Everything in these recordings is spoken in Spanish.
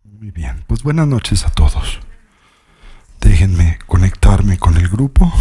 Muy bien, pues buenas noches a todos. Déjenme conectarme con el grupo.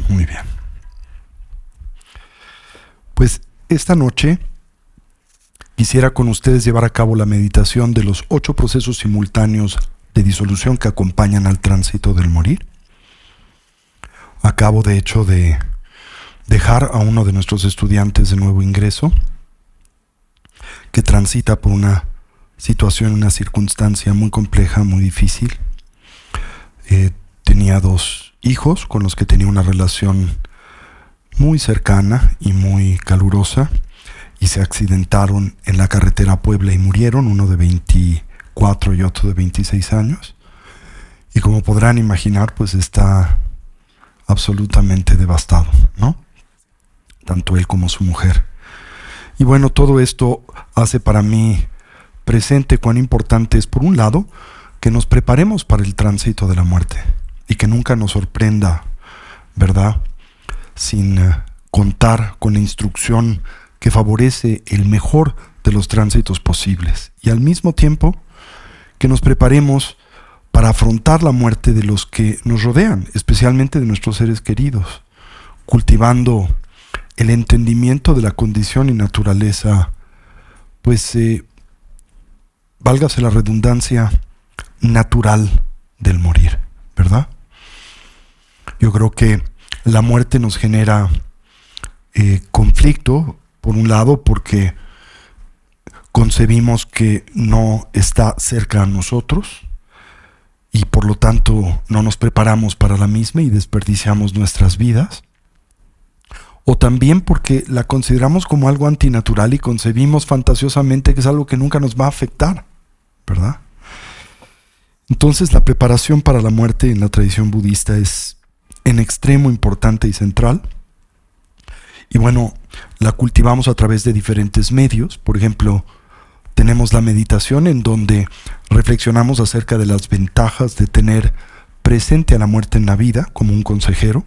Muy bien. Pues esta noche quisiera con ustedes llevar a cabo la meditación de los 8 procesos simultáneos de disolución que acompañan al tránsito del morir. Acabo de hecho de dejar a uno de nuestros estudiantes de nuevo ingreso que transita por una situación, una circunstancia muy compleja, muy difícil. Tenía 2 hijos con los que tenía una relación muy cercana y muy calurosa, y se accidentaron en la carretera a Puebla y murieron, uno de 24 y otro de 26 años. Y como podrán imaginar, pues está absolutamente devastado, ¿no? Tanto él como su mujer. Y bueno, todo esto hace para mí presente cuán importante es, por un lado, que nos preparemos para el tránsito de la muerte y que nunca nos sorprenda, ¿verdad?, sin contar con la instrucción que favorece el mejor de los tránsitos posibles, y al mismo tiempo que nos preparemos para afrontar la muerte de los que nos rodean, especialmente de nuestros seres queridos, cultivando el entendimiento de la condición y naturaleza, pues válgase la redundancia, natural del morir, ¿verdad? Yo creo que la muerte nos genera conflicto, por un lado, porque concebimos que no está cerca a nosotros y por lo tanto no nos preparamos para la misma y desperdiciamos nuestras vidas. O también porque la consideramos como algo antinatural y concebimos fantasiosamente que es algo que nunca nos va a afectar, ¿verdad? Entonces la preparación para la muerte en la tradición budista es en extremo importante y central. Y bueno, la cultivamos a través de diferentes medios. Por ejemplo, tenemos la meditación, en donde reflexionamos acerca de las ventajas de tener presente a la muerte en la vida como un consejero,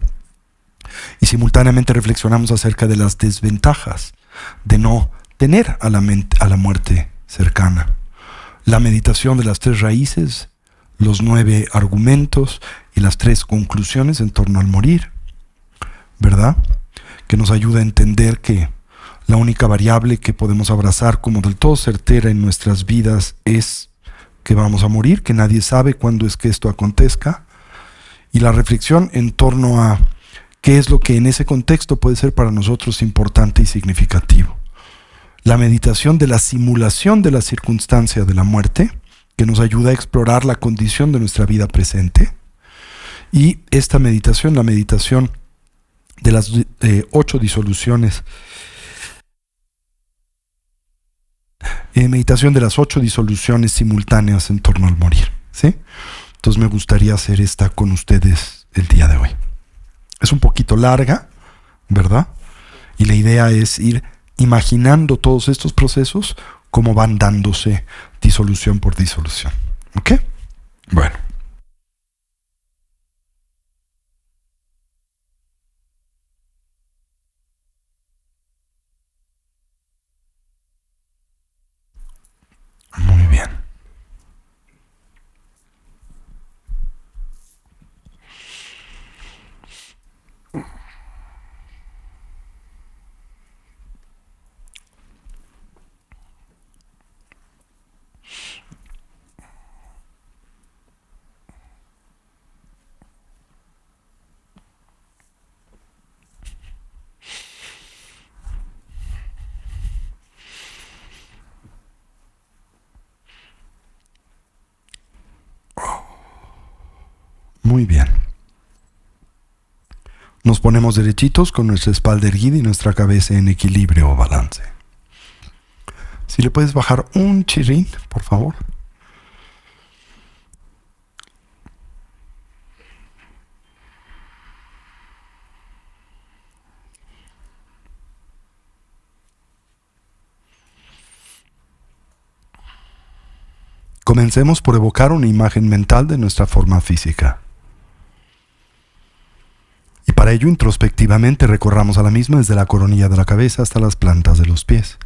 y simultáneamente reflexionamos acerca de las desventajas de no tener a la muerte cercana. La meditación de las 3 raíces, los 9 argumentos y las 3 conclusiones en torno al morir, ¿verdad?, que nos ayuda a entender que la única variable que podemos abrazar como del todo certera en nuestras vidas es que vamos a morir, que nadie sabe cuándo es que esto acontezca, y la reflexión en torno a qué es lo que en ese contexto puede ser para nosotros importante y significativo. La meditación de la simulación de la circunstancia de la muerte, que nos ayuda a explorar la condición de nuestra vida presente, y esta meditación, la meditación de las 8 disoluciones, meditación de las 8 disoluciones simultáneas en torno al morir, ¿sí? Entonces me gustaría hacer esta con ustedes el día de hoy. Es un poquito larga, ¿verdad? Y la idea es ir imaginando todos estos procesos, cómo van dándose disolución por disolución. ¿Ok? Bueno. Muy bien. Muy bien. Nos ponemos derechitos con nuestra espalda erguida y nuestra cabeza en equilibrio o balance. Si le puedes bajar un chirrín, por favor. Comencemos por evocar una imagen mental de nuestra forma física. Y para ello, introspectivamente, recorramos a la misma desde la coronilla de la cabeza hasta las plantas de los pies.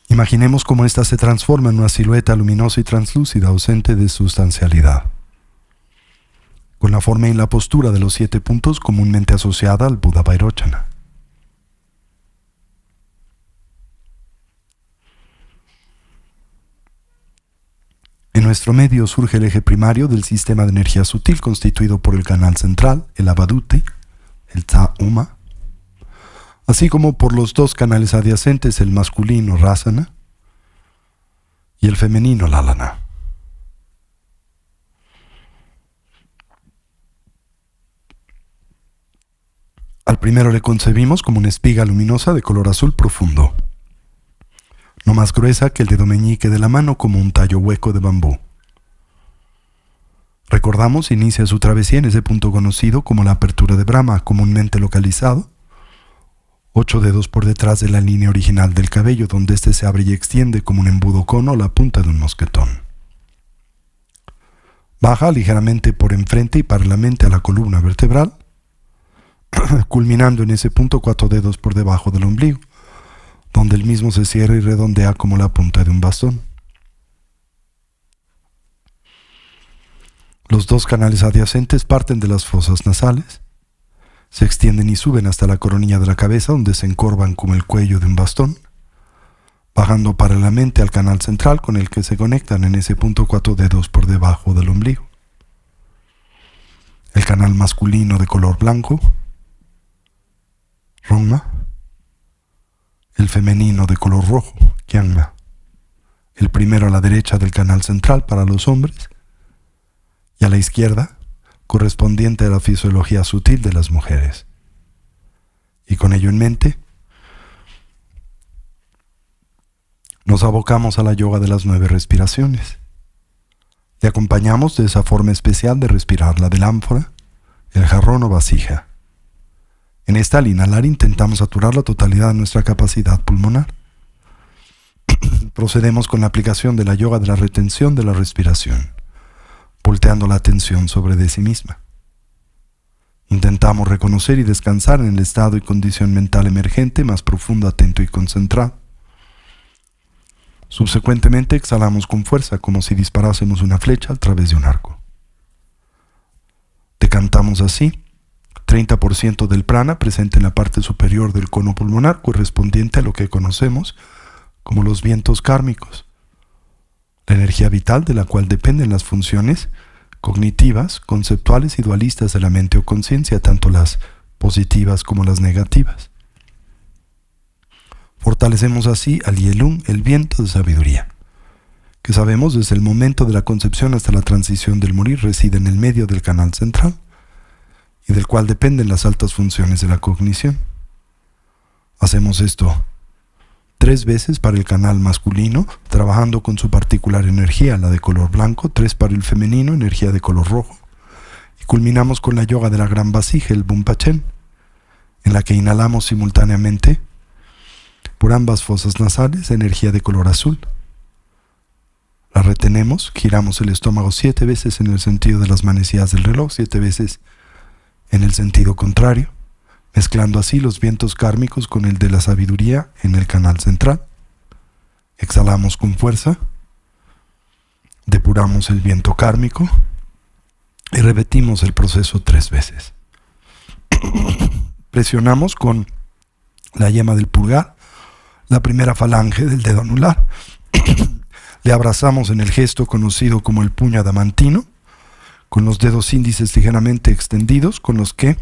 Imaginemos cómo ésta se transforma en una silueta luminosa y translúcida, ausente de sustancialidad, con la forma y la postura de los 7 puntos comúnmente asociada al Buda Vairochana. En nuestro medio surge el eje primario del sistema de energía sutil constituido por el canal central, el Avaduti, el Tsa-Uma, así como por los 2 canales adyacentes, el masculino Rasana y el femenino Lalana. Al primero le concebimos como una espiga luminosa de color azul profundo, no más gruesa que el dedo meñique de la mano, como un tallo hueco de bambú. Recordamos, inicia su travesía en ese punto conocido como la apertura de Brahma, comúnmente localizado 8 dedos por detrás de la línea original del cabello, donde éste se abre y extiende como un embudo cono o la punta de un mosquetón. Baja ligeramente por enfrente y paralelamente a la columna vertebral, culminando en ese punto 4 dedos por debajo del ombligo, donde el mismo se cierra y redondea como la punta de un bastón. Los 2 canales adyacentes parten de las fosas nasales, se extienden y suben hasta la coronilla de la cabeza, donde se encorvan como el cuello de un bastón, bajando paralelamente al canal central con el que se conectan en ese punto 4 dedos por debajo del ombligo. El canal masculino de color blanco, Rongma, el femenino de color rojo, Kyangma, el primero a la derecha del canal central para los hombres y a la izquierda, correspondiente a la fisiología sutil de las mujeres. Y con ello en mente, nos abocamos a la yoga de las 9 respiraciones. Le acompañamos de esa forma especial de respirar, la del ánfora, el jarrón o vasija. En esta, al inhalar, intentamos saturar la totalidad de nuestra capacidad pulmonar. Procedemos con la aplicación de la yoga de la retención de la respiración, volteando la atención sobre de sí misma. Intentamos reconocer y descansar en el estado y condición mental emergente más profundo, atento y concentrado. Subsecuentemente exhalamos con fuerza, como si disparásemos una flecha a través de un arco. Decantamos así 30% del prana presente en la parte superior del cono pulmonar, correspondiente a lo que conocemos como los vientos kármicos, la energía vital de la cual dependen las funciones cognitivas, conceptuales y dualistas de la mente o conciencia, tanto las positivas como las negativas. Fortalecemos así al Yelung, el viento de sabiduría, que sabemos desde el momento de la concepción hasta la transición del morir reside en el medio del canal central y del cual dependen las altas funciones de la cognición. Hacemos esto 3 veces para el canal masculino, trabajando con su particular energía, la de color blanco, 3 para el femenino, energía de color rojo, y culminamos con la yoga de la gran vasija, el Bumpachen, en la que inhalamos simultáneamente por ambas fosas nasales, energía de color azul. La retenemos, giramos el estómago 7 veces en el sentido de las manecillas del reloj, 7 veces en el sentido contrario, mezclando así los vientos kármicos con el de la sabiduría en el canal central. Exhalamos con fuerza, depuramos el viento kármico y repetimos el proceso 3 veces. Presionamos con la yema del pulgar la primera falange del dedo anular. Le abrazamos en el gesto conocido como el puño adamantino, con los dedos índices ligeramente extendidos, con los que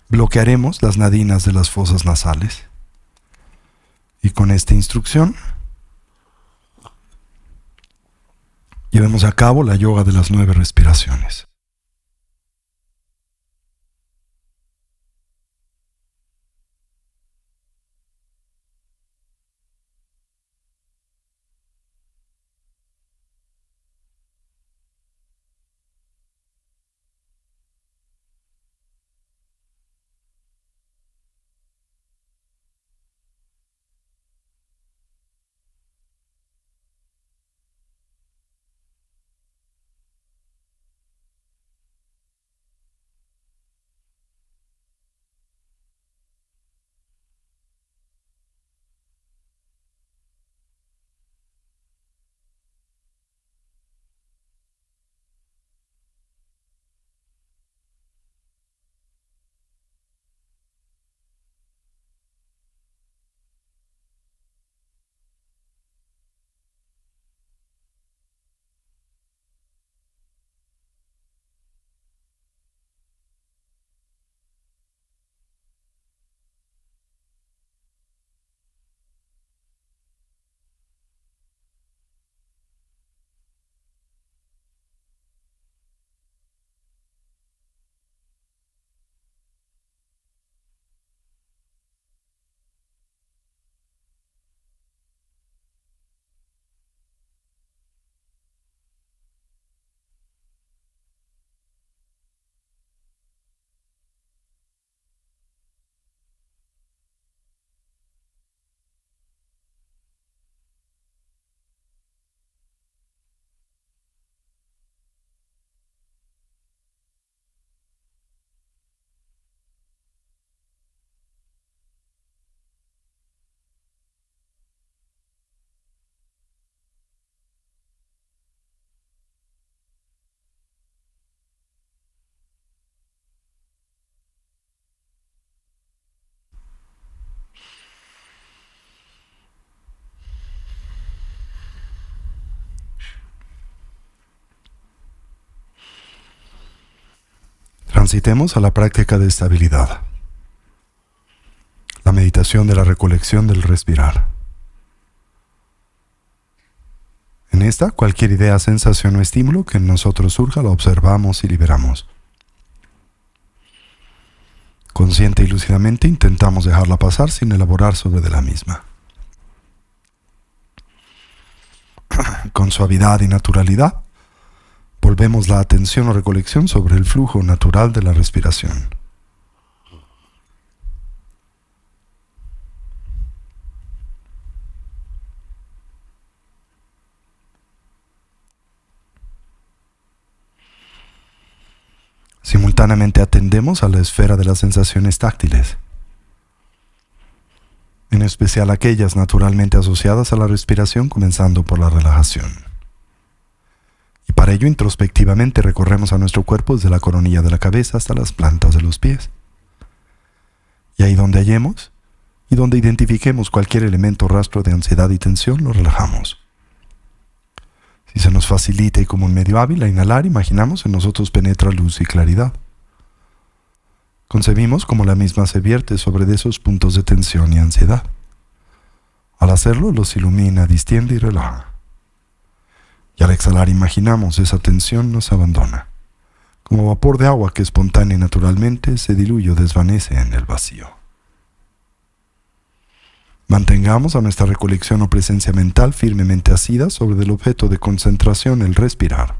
bloquearemos las nadinas de las fosas nasales. Y con esta instrucción llevemos a cabo la yoga de las 9 respiraciones. Transitemos a la práctica de estabilidad, la meditación de la recolección del respirar. En esta, cualquier idea, sensación o estímulo que en nosotros surja la observamos y liberamos. Consciente y lúcidamente intentamos dejarla pasar sin elaborar sobre de la misma. Con suavidad y naturalidad, volvemos la atención o recolección sobre el flujo natural de la respiración. Simultáneamente atendemos a la esfera de las sensaciones táctiles, en especial aquellas naturalmente asociadas a la respiración, comenzando por la relajación. Y para ello introspectivamente recorremos a nuestro cuerpo desde la coronilla de la cabeza hasta las plantas de los pies. Y ahí donde hallemos y donde identifiquemos cualquier elemento o rastro de ansiedad y tensión, lo relajamos. Si se nos facilita y como un medio hábil a inhalar, imaginamos en nosotros penetra luz y claridad. Concebimos como la misma se vierte sobre de esos puntos de tensión y ansiedad. Al hacerlo, los ilumina, distiende y relaja. Y al exhalar imaginamos esa tensión nos abandona, como vapor de agua que espontánea y naturalmente se diluye o desvanece en el vacío. Mantengamos a nuestra recolección o presencia mental firmemente asida sobre el objeto de concentración, el respirar,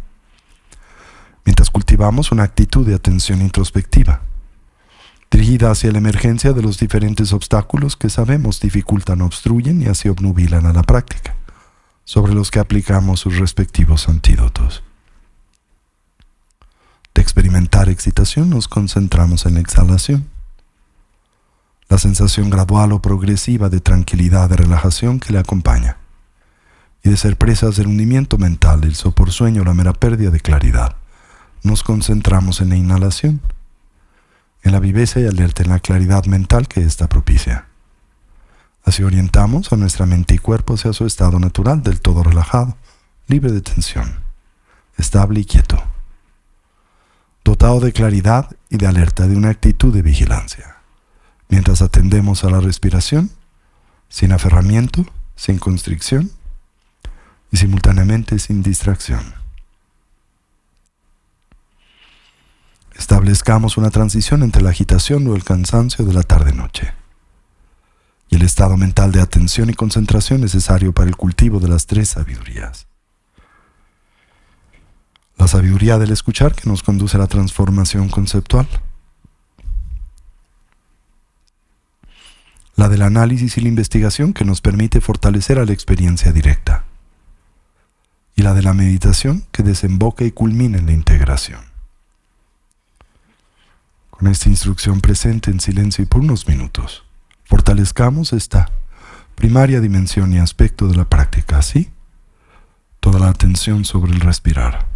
mientras cultivamos una actitud de atención introspectiva, dirigida hacia la emergencia de los diferentes obstáculos que sabemos dificultan o obstruyen y así obnubilan a la práctica, sobre los que aplicamos sus respectivos antídotos. De experimentar excitación nos concentramos en la exhalación, la sensación gradual o progresiva de tranquilidad, de relajación que le acompaña, y de ser presas del hundimiento mental, el soporsueño, la mera pérdida de claridad. Nos concentramos en la inhalación, en la viveza y alerta, en la claridad mental que ésta propicia. Así orientamos a nuestra mente y cuerpo hacia su estado natural, del todo relajado, libre de tensión, estable y quieto. dotado de claridad y de alerta, de una actitud de vigilancia, mientras atendemos a la respiración, sin aferramiento, sin constricción y simultáneamente sin distracción. Establezcamos una transición entre la agitación o el cansancio de la tarde-noche y el estado mental de atención y concentración necesario para el cultivo de las 3 sabidurías. La sabiduría del escuchar, que nos conduce a la transformación conceptual. La del análisis y la investigación, que nos permite fortalecer a la experiencia directa. Y la de la meditación, que desemboca y culmina en la integración. Con esta instrucción presente en silencio y por unos minutos, fortalezcamos esta primaria dimensión y aspecto de la práctica, ¿sí? Toda la atención sobre el respirar.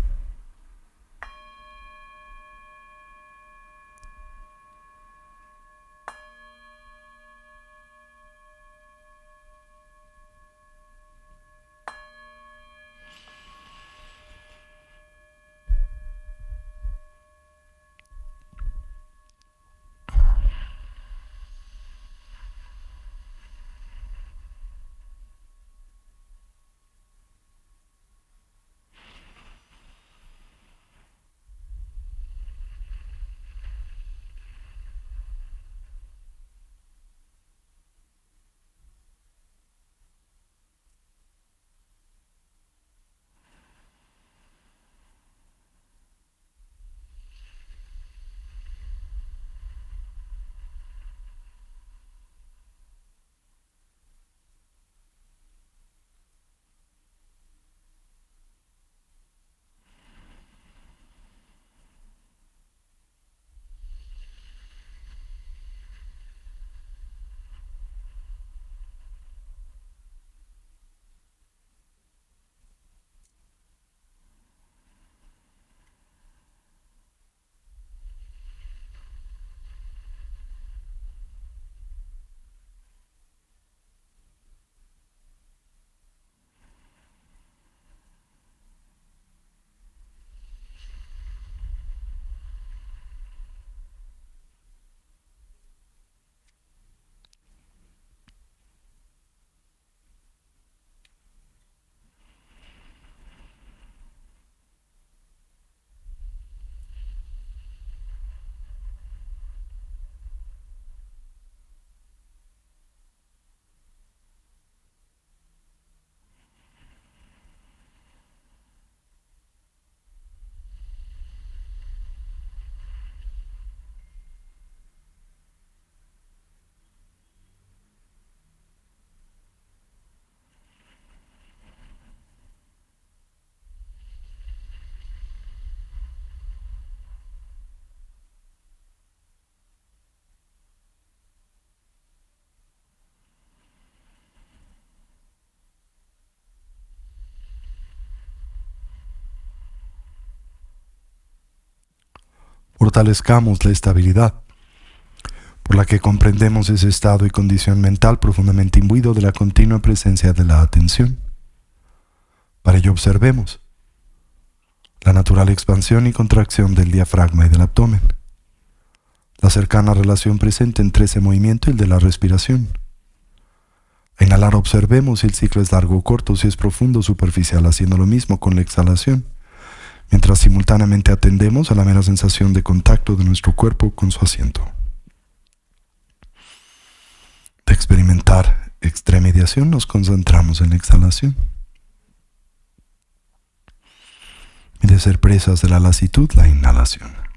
Fortalezcamos la estabilidad, por la que comprendemos ese estado y condición mental profundamente imbuido de la continua presencia de la atención. Para ello observemos la natural expansión y contracción del diafragma y del abdomen, la cercana relación presente entre ese movimiento y el de la respiración. A inhalar observemos si el ciclo es largo o corto, si es profundo o superficial, haciendo lo mismo con la exhalación, mientras simultáneamente atendemos a la mera sensación de contacto de nuestro cuerpo con su asiento. De experimentar extremediación nos concentramos en la exhalación. Y de ser presas de la lasitud, la inhalación.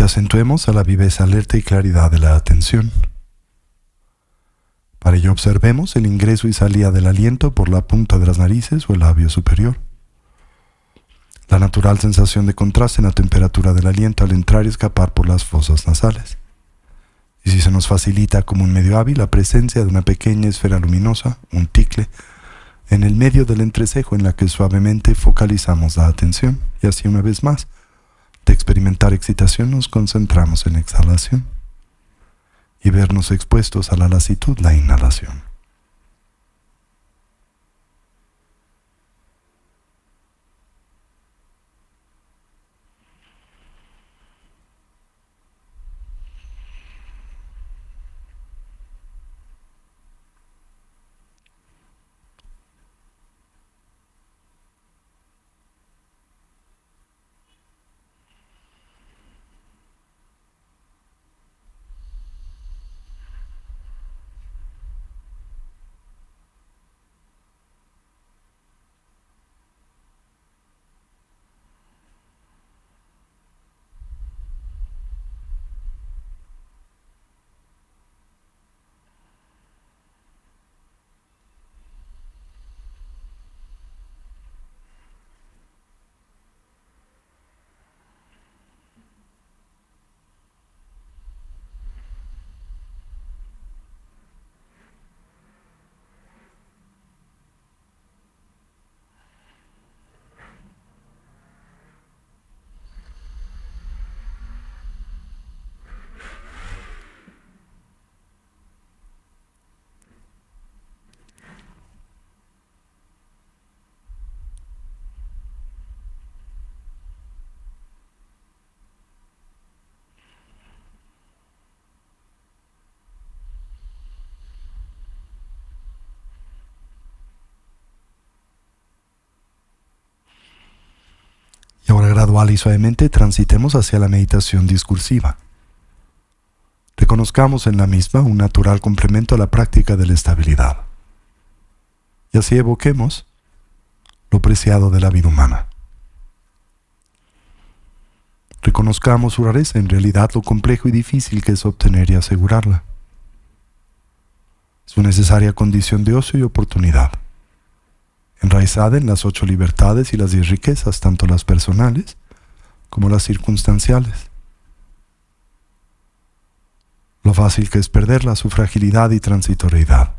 Nuevamente acentuemos a la viveza, alerta y claridad de la atención. Para ello observemos el ingreso y salida del aliento por la punta de las narices o el labio superior. La natural sensación de contraste en la temperatura del aliento al entrar y escapar por las fosas nasales. Y si se nos facilita como un medio hábil la presencia de una pequeña esfera luminosa, un ticle, en el medio del entrecejo en la que suavemente focalizamos la atención. Y así una vez más, de experimentar excitación nos concentramos en la exhalación y vernos expuestos a la lasitud, la inhalación. Y ahora gradual y suavemente transitemos hacia la meditación discursiva. Reconozcamos en la misma un natural complemento a la práctica de la estabilidad. Y así evoquemos lo preciado de la vida humana. Reconozcamos su rareza, en realidad lo complejo y difícil que es obtener y asegurarla. Su necesaria condición de ocio y oportunidad, enraizada en las 8 libertades y las 10 riquezas, tanto las personales como las circunstanciales. Lo fácil que es perderla, su fragilidad y transitoriedad.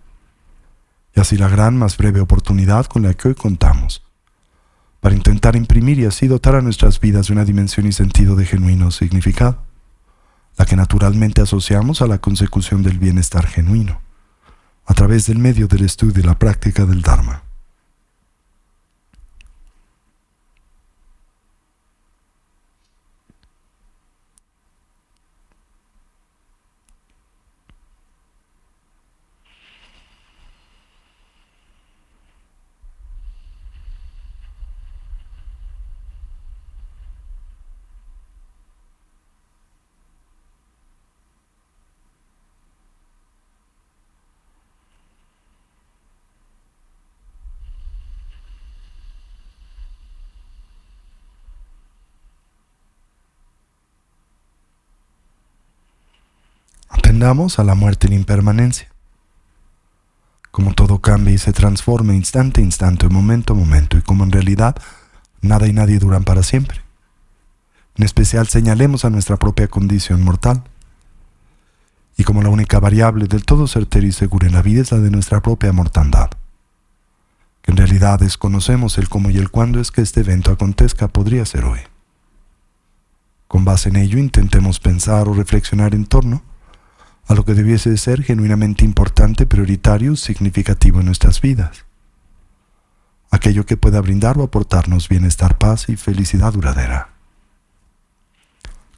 Y así la gran, más breve oportunidad con la que hoy contamos, para intentar imprimir y así dotar a nuestras vidas de una dimensión y sentido de genuino significado, la que naturalmente asociamos a la consecución del bienestar genuino, a través del medio del estudio y la práctica del Dharma. Atendamos a la muerte en impermanencia. Como todo cambia y se transforma instante a instante, momento a momento, y como en realidad nada y nadie duran para siempre. En especial señalemos a nuestra propia condición mortal. Y como la única variable del todo certera y segura en la vida es la de nuestra propia mortandad, que en realidad desconocemos el cómo y el cuándo es que este evento acontezca, podría ser hoy. Con base en ello intentemos pensar o reflexionar en torno a lo que debiese de ser genuinamente importante, prioritario, significativo en nuestras vidas. Aquello que pueda brindar o aportarnos bienestar, paz y felicidad duradera.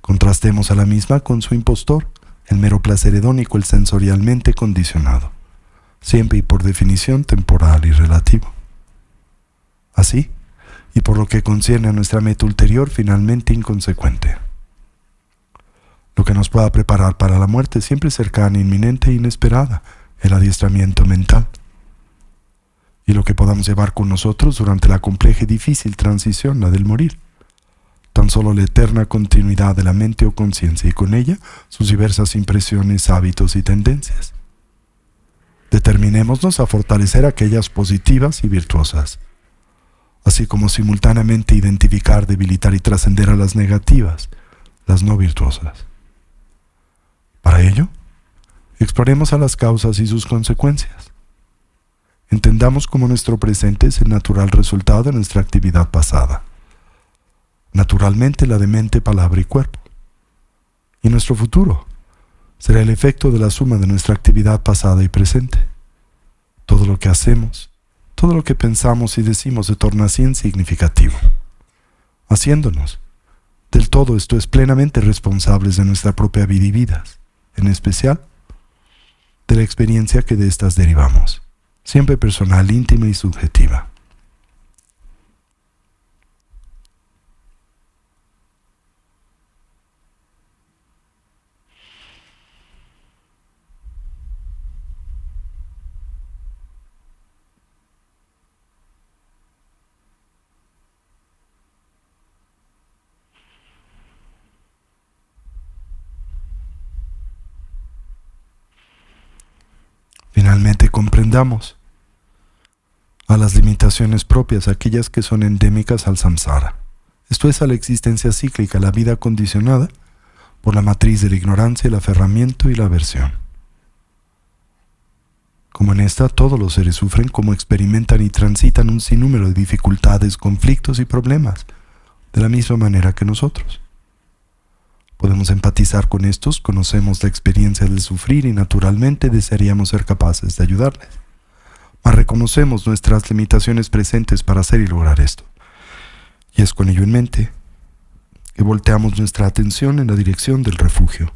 Contrastemos a la misma con su impostor, el mero placer hedónico, el sensorialmente condicionado, siempre y por definición temporal y relativo. Así, y por lo que concierne a nuestra meta ulterior, finalmente inconsecuente. Lo que nos pueda preparar para la muerte siempre cercana, inminente e inesperada, el adiestramiento mental. Y lo que podamos llevar con nosotros durante la compleja y difícil transición, la del morir, tan solo la eterna continuidad de la mente o conciencia y con ella sus diversas impresiones, hábitos y tendencias. Determinémonos a fortalecer aquellas positivas y virtuosas, así como simultáneamente identificar, debilitar y trascender a las negativas, las no virtuosas. Para ello, exploremos a las causas y sus consecuencias. Entendamos cómo nuestro presente es el natural resultado de nuestra actividad pasada, naturalmente la de mente, palabra y cuerpo. Y nuestro futuro será el efecto de la suma de nuestra actividad pasada y presente. Todo lo que hacemos, todo lo que pensamos y decimos se torna así en significativo, haciéndonos, del todo esto es plenamente responsables de nuestra propia vida y vidas, en especial de la experiencia que de estas derivamos, siempre personal, íntima y subjetiva. Finalmente comprendamos a las limitaciones propias, aquellas que son endémicas al samsara. Esto es a la existencia cíclica, la vida condicionada por la matriz de la ignorancia, el aferramiento y la aversión. Como en esta todos los seres sufren, como experimentan y transitan un sinnúmero de dificultades, conflictos y problemas, de la misma manera que nosotros. Podemos empatizar con estos, conocemos la experiencia del sufrir y naturalmente desearíamos ser capaces de ayudarles. Mas reconocemos nuestras limitaciones presentes para hacer y lograr esto. Y es con ello en mente que volteamos nuestra atención en la dirección del refugio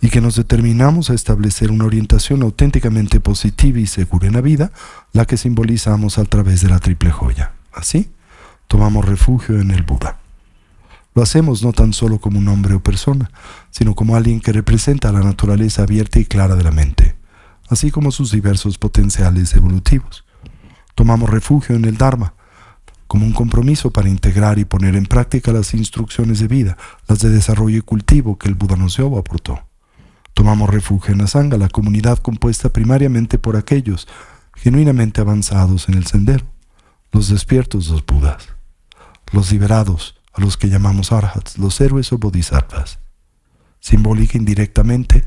y que nos determinamos a establecer una orientación auténticamente positiva y segura en la vida, la que simbolizamos a través de la triple joya. Así, tomamos refugio en el Buda. Lo hacemos no tan solo como un hombre o persona, sino como alguien que representa la naturaleza abierta y clara de la mente, así como sus diversos potenciales evolutivos. Tomamos refugio en el Dharma, como un compromiso para integrar y poner en práctica las instrucciones de vida, las de desarrollo y cultivo que el Buda nos dio o aportó. Tomamos refugio en la Sangha, la comunidad compuesta primariamente por aquellos genuinamente avanzados en el sendero, los despiertos, los Budas, los liberados, a los que llamamos arhats, los héroes o bodhisattvas. Simbólica indirectamente,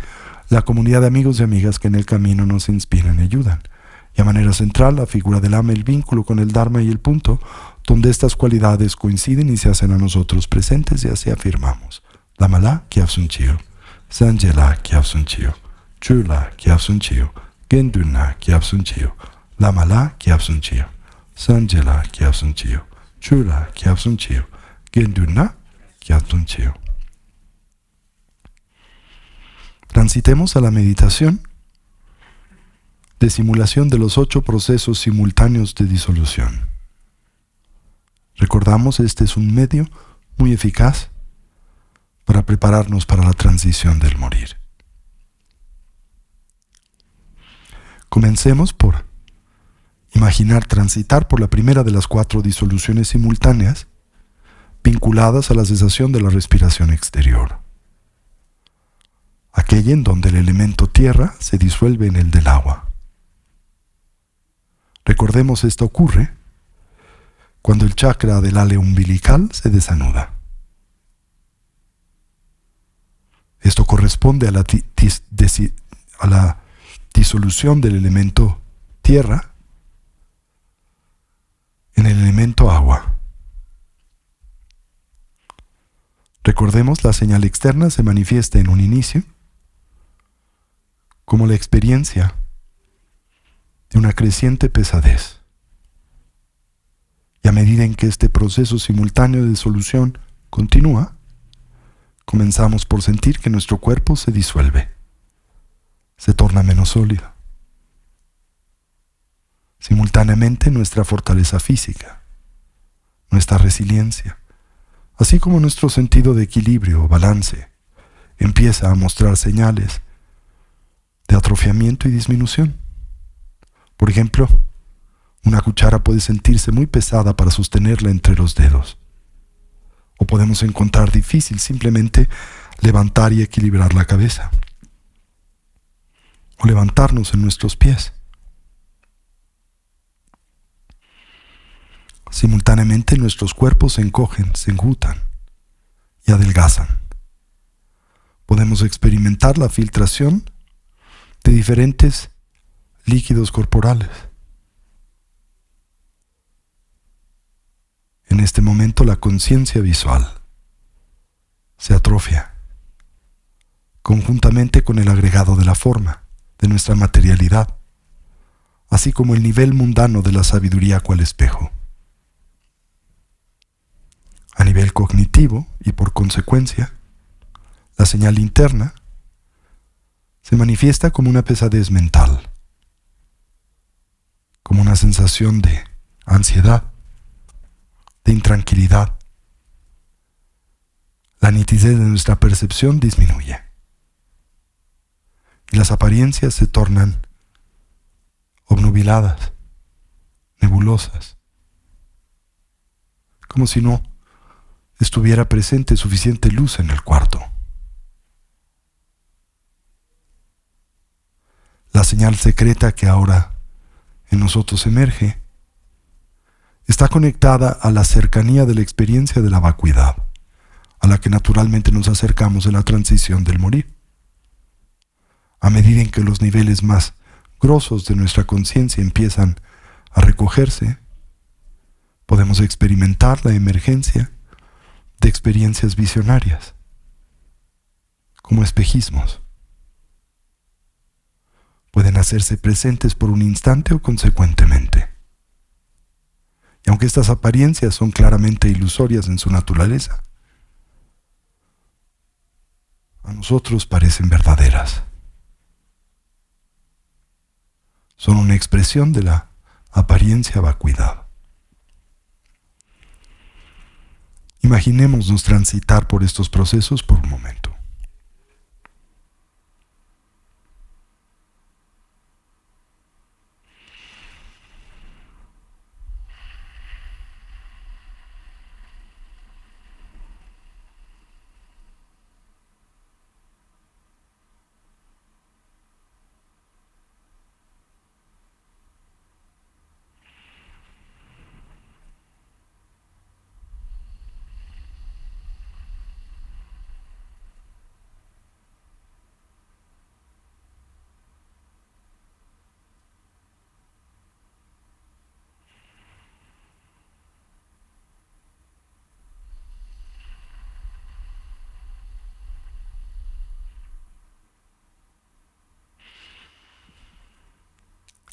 la comunidad de amigos y amigas que en el camino nos inspiran y ayudan. Y a manera central, la figura del Ama, el vínculo con el Dharma y el punto donde estas cualidades coinciden y se hacen a nosotros presentes y así afirmamos. Lamala Kyabsun Chio, Sanjela Kyabsun Chio, Chula Kyabsun Chio, Genduna Kyabsun Chio, Lamala Kyabsun Chio, Sanjela Kyabsun Chio, Chula Kyabsun Chio, Genduna Kyabsun Chio. Transitemos a la meditación de simulación de los 8 procesos simultáneos de disolución. Recordamos, este es un medio muy eficaz para prepararnos para la transición del morir. Comencemos por imaginar transitar por la primera de las 4 disoluciones simultáneas vinculadas a la cesación de la respiración exterior, aquella en donde el elemento tierra se disuelve en el del agua. Recordemos, esto ocurre cuando el chakra del ale umbilical se desanuda. Esto corresponde a la disolución del elemento tierra en el elemento agua. Recordemos, la señal externa se manifiesta en un inicio como la experiencia de una creciente pesadez. Y a medida en que este proceso simultáneo de disolución continúa, comenzamos por sentir que nuestro cuerpo se disuelve, se torna menos sólido. Simultáneamente nuestra fortaleza física, nuestra resiliencia, así como nuestro sentido de equilibrio o balance, empieza a mostrar señales de atrofiamiento y disminución. Por ejemplo, una cuchara puede sentirse muy pesada para sostenerla entre los dedos. o podemos encontrar difícil simplemente levantar y equilibrar la cabeza, o levantarnos en nuestros pies. Simultáneamente nuestros cuerpos se encogen, se enjutan y adelgazan. Podemos experimentar la filtración de diferentes líquidos corporales. En este momento la conciencia visual se atrofia, conjuntamente con el agregado de la forma, de nuestra materialidad, así como el nivel mundano de la sabiduría cual espejo. A nivel cognitivo y por consecuencia, la señal interna se manifiesta como una pesadez mental, como una sensación de ansiedad, de intranquilidad. La nitidez de nuestra percepción disminuye y las apariencias se tornan obnubiladas, nebulosas, como si no estuviera presente suficiente luz en el cuarto. La señal secreta que ahora en nosotros emerge está conectada a la cercanía de la experiencia de la vacuidad, a la que naturalmente nos acercamos en la transición del morir. A medida en que los niveles más grosos de nuestra conciencia empiezan a recogerse, podemos experimentar la emergencia de experiencias visionarias, como espejismos. Pueden hacerse presentes por un instante o consecuentemente. Y aunque estas apariencias son claramente ilusorias en su naturaleza, a nosotros parecen verdaderas. Son una expresión de la apariencia vacuidad. Imaginémonos transitar por estos procesos por un momento.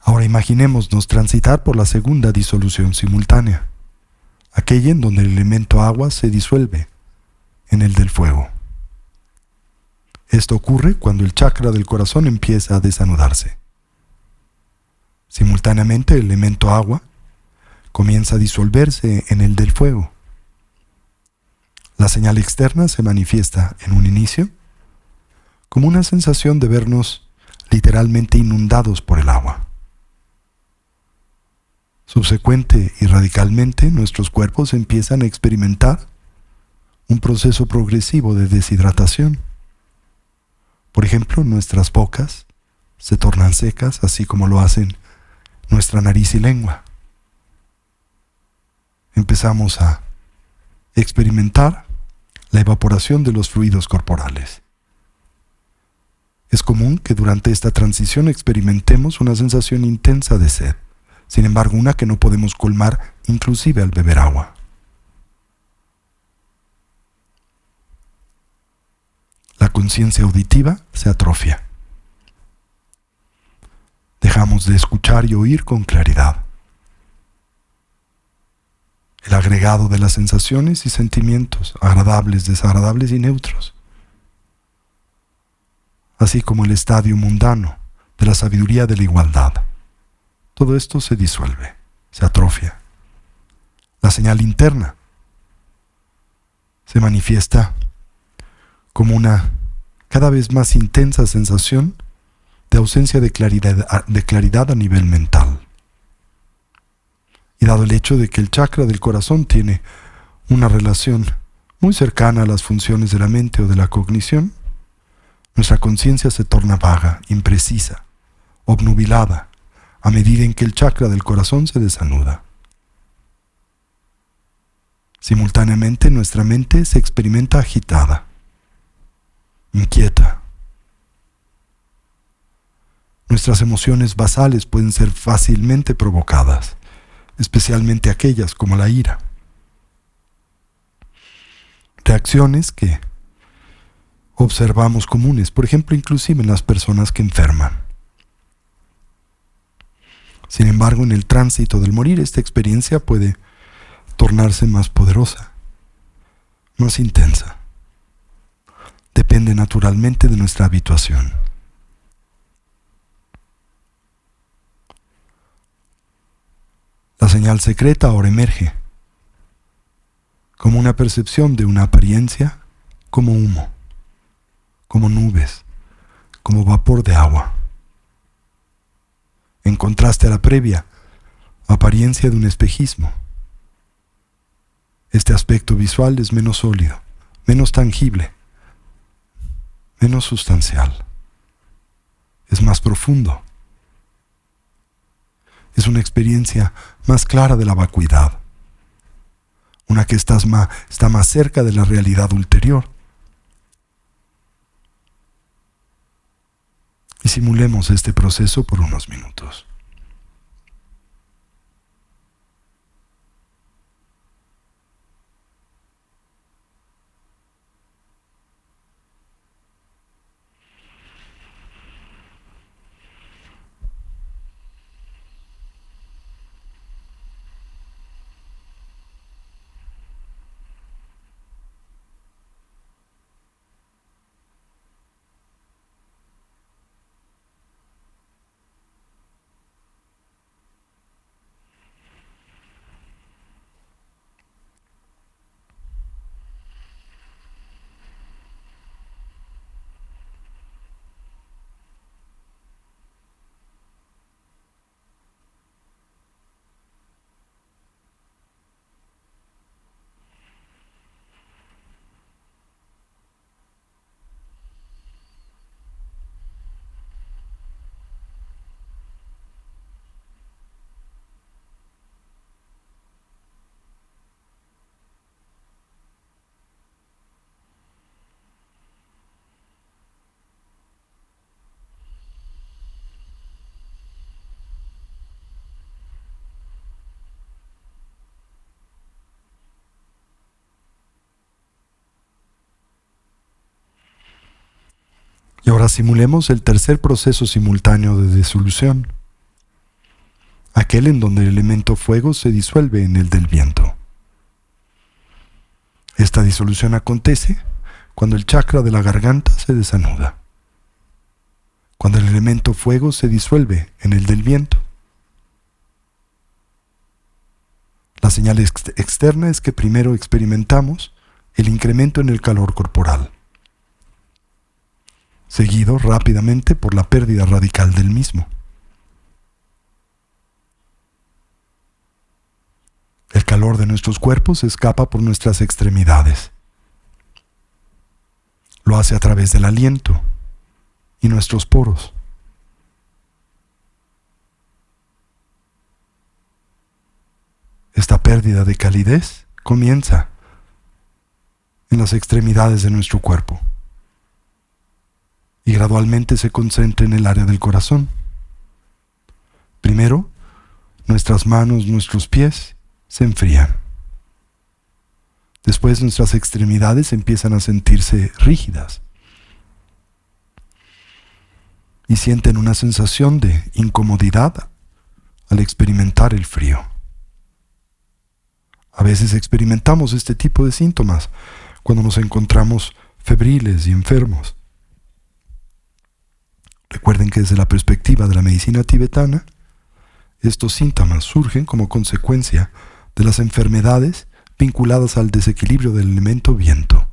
Ahora imaginémonos transitar por la segunda disolución simultánea, aquella en donde el elemento agua se disuelve en el del fuego. Esto ocurre cuando el chakra del corazón empieza a desanudarse. Simultáneamente el elemento agua comienza a disolverse en el del fuego. La señal externa se manifiesta en un inicio como una sensación de vernos literalmente inundados por el agua. Subsecuente y radicalmente, nuestros cuerpos empiezan a experimentar un proceso progresivo de deshidratación. Por ejemplo, nuestras bocas se tornan secas, así como lo hacen nuestra nariz y lengua. Empezamos a experimentar la evaporación de los fluidos corporales. Es común que durante esta transición experimentemos una sensación intensa de sed. Sin embargo, una que no podemos colmar inclusive al beber agua. La conciencia auditiva se atrofia. Dejamos de escuchar y oír con claridad. El agregado de las sensaciones y sentimientos, agradables, desagradables y neutros, así como el estadio mundano de la sabiduría de la igualdad. Todo esto se disuelve, se atrofia. La señal interna se manifiesta como una cada vez más intensa sensación de ausencia de claridad a nivel mental. Y dado el hecho de que el chakra del corazón tiene una relación muy cercana a las funciones de la mente o de la cognición, nuestra conciencia se torna vaga, imprecisa, obnubilada, a medida en que el chakra del corazón se desanuda. Simultáneamente nuestra mente se experimenta agitada, inquieta. Nuestras emociones basales pueden ser fácilmente provocadas, especialmente aquellas como la ira. Reacciones que observamos comunes, por ejemplo, inclusive en las personas que enferman. Sin embargo, en el tránsito del morir, esta experiencia puede tornarse más poderosa, más intensa. Depende naturalmente de nuestra habituación. La señal secreta ahora emerge como una percepción de una apariencia, como humo, como nubes, como vapor de agua, en contraste a la previa apariencia de un espejismo. Este aspecto visual es menos sólido, menos tangible, menos sustancial, es más profundo. Es una experiencia más clara de la vacuidad, una que está más cerca de la realidad ulterior. Y simulemos este proceso por unos minutos. Y ahora simulemos el tercer proceso simultáneo de disolución, aquel en donde el elemento fuego se disuelve en el del viento. Esta disolución acontece cuando el chakra de la garganta se desanuda, cuando el elemento fuego se disuelve en el del viento. La señal externa es que primero experimentamos el incremento en el calor corporal, seguido rápidamente por la pérdida radical del mismo. El calor de nuestros cuerpos escapa por nuestras extremidades. Lo hace a través del aliento y nuestros poros. Esta pérdida de calidez comienza en las extremidades de nuestro cuerpo y gradualmente se concentra en el área del corazón. Primero, nuestras manos, nuestros pies se enfrían. Después nuestras extremidades empiezan a sentirse rígidas y sienten una sensación de incomodidad al experimentar el frío. A veces experimentamos este tipo de síntomas cuando nos encontramos febriles y enfermos. Recuerden que desde la perspectiva de la medicina tibetana, estos síntomas surgen como consecuencia de las enfermedades vinculadas al desequilibrio del elemento viento.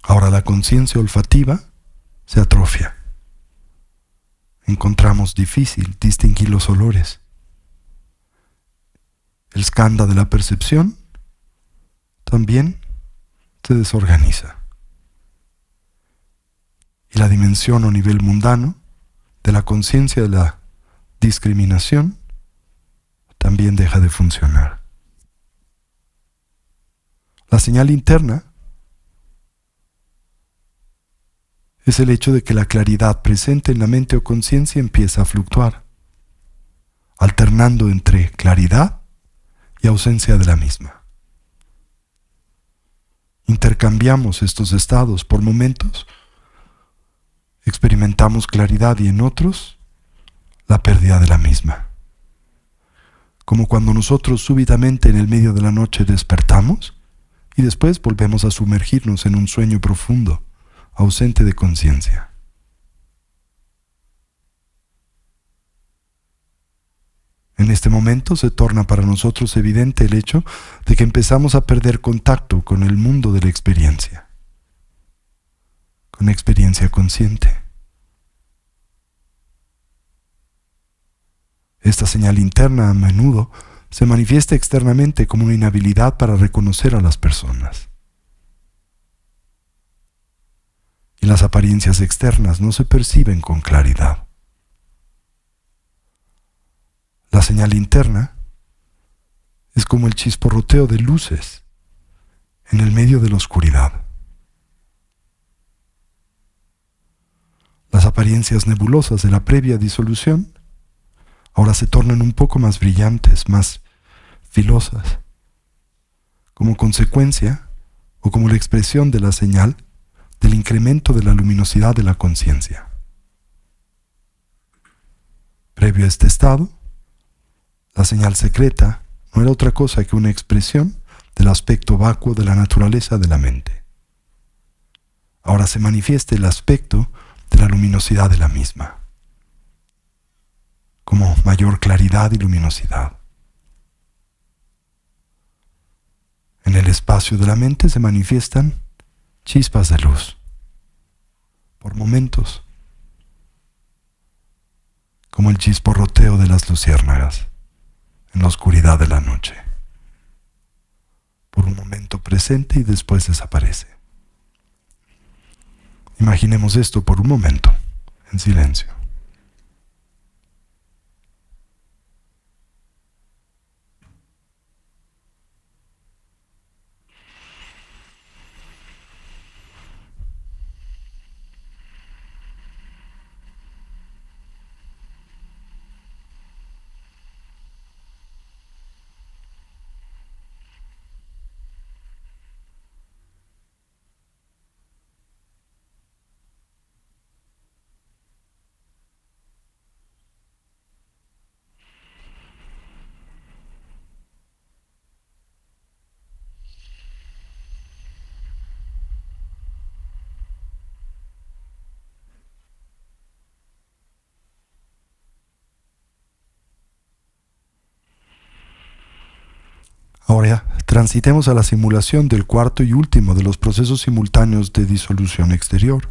Ahora la conciencia olfativa se atrofia. Encontramos difícil distinguir los olores. el skandha de la percepción también se desorganiza. Y la dimensión o nivel mundano de la conciencia de la discriminación también deja de funcionar. La señal interna es el hecho de que la claridad presente en la mente o conciencia empieza a fluctuar, alternando entre claridad y ausencia de la misma. Intercambiamos estos estados por momentos, experimentamos claridad y en otros la pérdida de la misma. Como cuando nosotros súbitamente en el medio de la noche despertamos y después volvemos a sumergirnos en un sueño profundo, ausente de conciencia. En este momento se torna para nosotros evidente el hecho de que empezamos a perder contacto con el mundo de la experiencia, con experiencia consciente. Esta señal interna a menudo se manifiesta externamente como una inhabilidad para reconocer a las personas. Y las apariencias externas no se perciben con claridad. La señal interna es como el chisporroteo de luces en el medio de la oscuridad. Las apariencias nebulosas de la previa disolución ahora se tornan un poco más brillantes, más filosas, como consecuencia o como la expresión de la señal del incremento de la luminosidad de la conciencia. Previo a este estado, la señal secreta no era otra cosa que una expresión del aspecto vacuo de la naturaleza de la mente. Ahora se manifiesta el aspecto de la luminosidad de la misma, como mayor claridad y luminosidad. En el espacio de la mente se manifiestan chispas de luz, por momentos, como el chisporroteo de las luciérnagas en la oscuridad de la noche. Por un momento presente y después desaparece. Imaginemos esto por un momento, en silencio. Ahora transitemos a la simulación del cuarto y último de los procesos simultáneos de disolución exterior.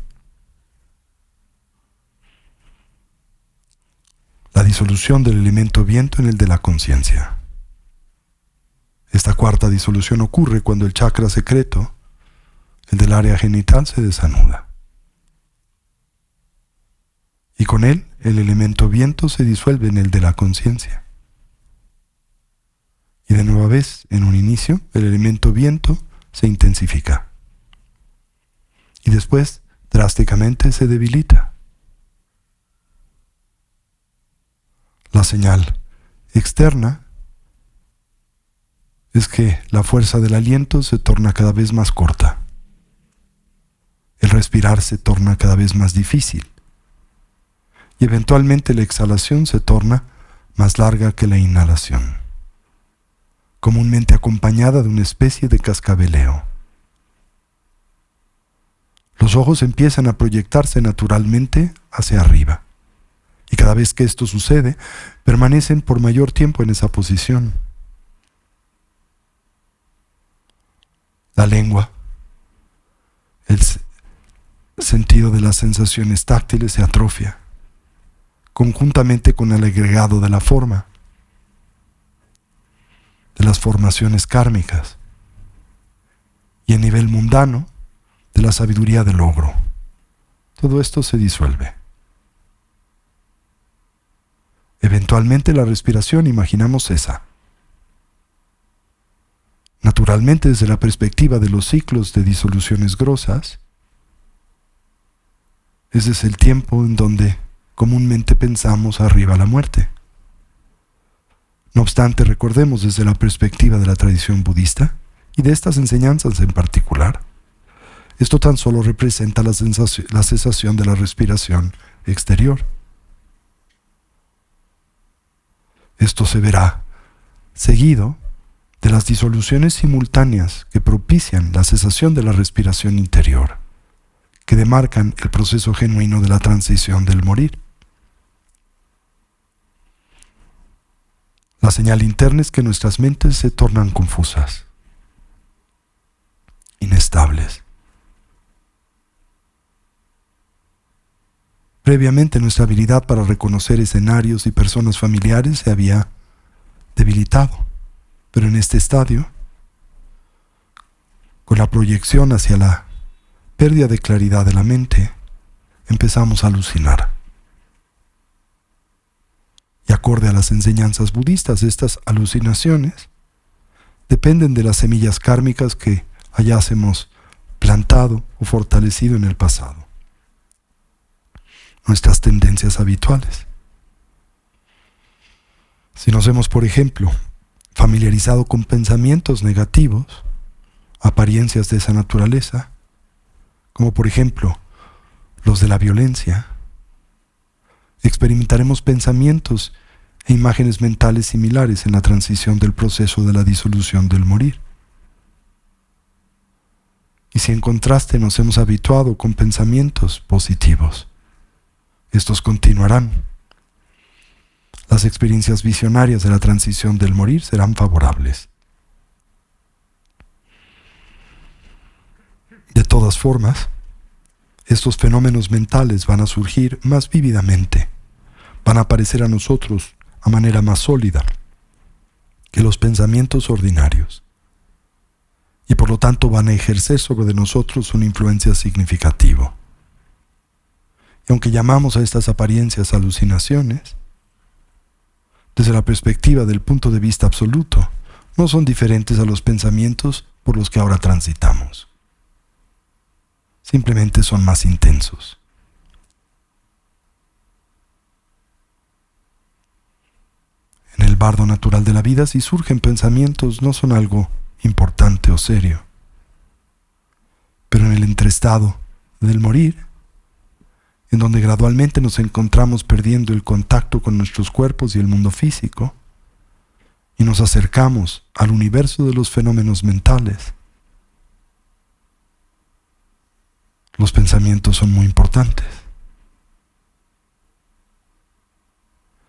La disolución del elemento viento en el de la conciencia. Esta cuarta disolución ocurre cuando el chakra secreto, el del área genital, se desanuda. Y con él, el elemento viento se disuelve en el de la conciencia. Y de nueva vez, en un inicio, el elemento viento se intensifica. Y después, drásticamente, se debilita. La señal externa es que la fuerza del aliento se torna cada vez más corta. El respirar se torna cada vez más difícil. Y eventualmente la exhalación se torna más larga que la inhalación, comúnmente acompañada de una especie de cascabeleo. Los ojos empiezan a proyectarse naturalmente hacia arriba, y cada vez que esto sucede, permanecen por mayor tiempo en esa posición. La lengua, el sentido de las sensaciones táctiles se atrofia, conjuntamente con el agregado de la forma. de las formaciones kármicas, y a nivel mundano, de la sabiduría del logro. Todo esto se disuelve. Eventualmente la respiración, imaginamos, cesa. Naturalmente, desde la perspectiva de los ciclos de disoluciones grosas, ese es el tiempo en donde comúnmente pensamos arriba la muerte. No obstante, recordemos desde la perspectiva de la tradición budista y de estas enseñanzas en particular, esto tan solo representa la cesación de la respiración exterior. Esto se verá seguido de las disoluciones simultáneas que propician la cesación de la respiración interior, que demarcan el proceso genuino de la transición del morir. La señal interna es que nuestras mentes se tornan confusas, inestables. Previamente nuestra habilidad para reconocer escenarios y personas familiares se había debilitado, pero en este estadio, con la proyección hacia la pérdida de claridad de la mente, empezamos a alucinar. Y acorde a las enseñanzas budistas, estas alucinaciones dependen de las semillas kármicas que hayásemos plantado o fortalecido en el pasado. Nuestras tendencias habituales. Si nos hemos, por ejemplo, familiarizado con pensamientos negativos, apariencias de esa naturaleza, como por ejemplo los de la violencia, experimentaremos pensamientos e imágenes mentales similares en la transición del proceso de la disolución del morir. Y si en contraste nos hemos habituado con pensamientos positivos, estos continuarán. Las experiencias visionarias de la transición del morir serán favorables. De todas formas, estos fenómenos mentales van a surgir más vívidamente, van a aparecer a nosotros a manera más sólida que los pensamientos ordinarios, y por lo tanto van a ejercer sobre nosotros una influencia significativa. Y aunque llamamos a estas apariencias alucinaciones, desde la perspectiva del punto de vista absoluto, no son diferentes a los pensamientos por los que ahora transitamos. Simplemente son más intensos. En el bardo natural de la vida, si surgen pensamientos, no son algo importante o serio. Pero en el entreestado del morir, en donde gradualmente nos encontramos perdiendo el contacto con nuestros cuerpos y el mundo físico, y nos acercamos al universo de los fenómenos mentales, los pensamientos son muy importantes.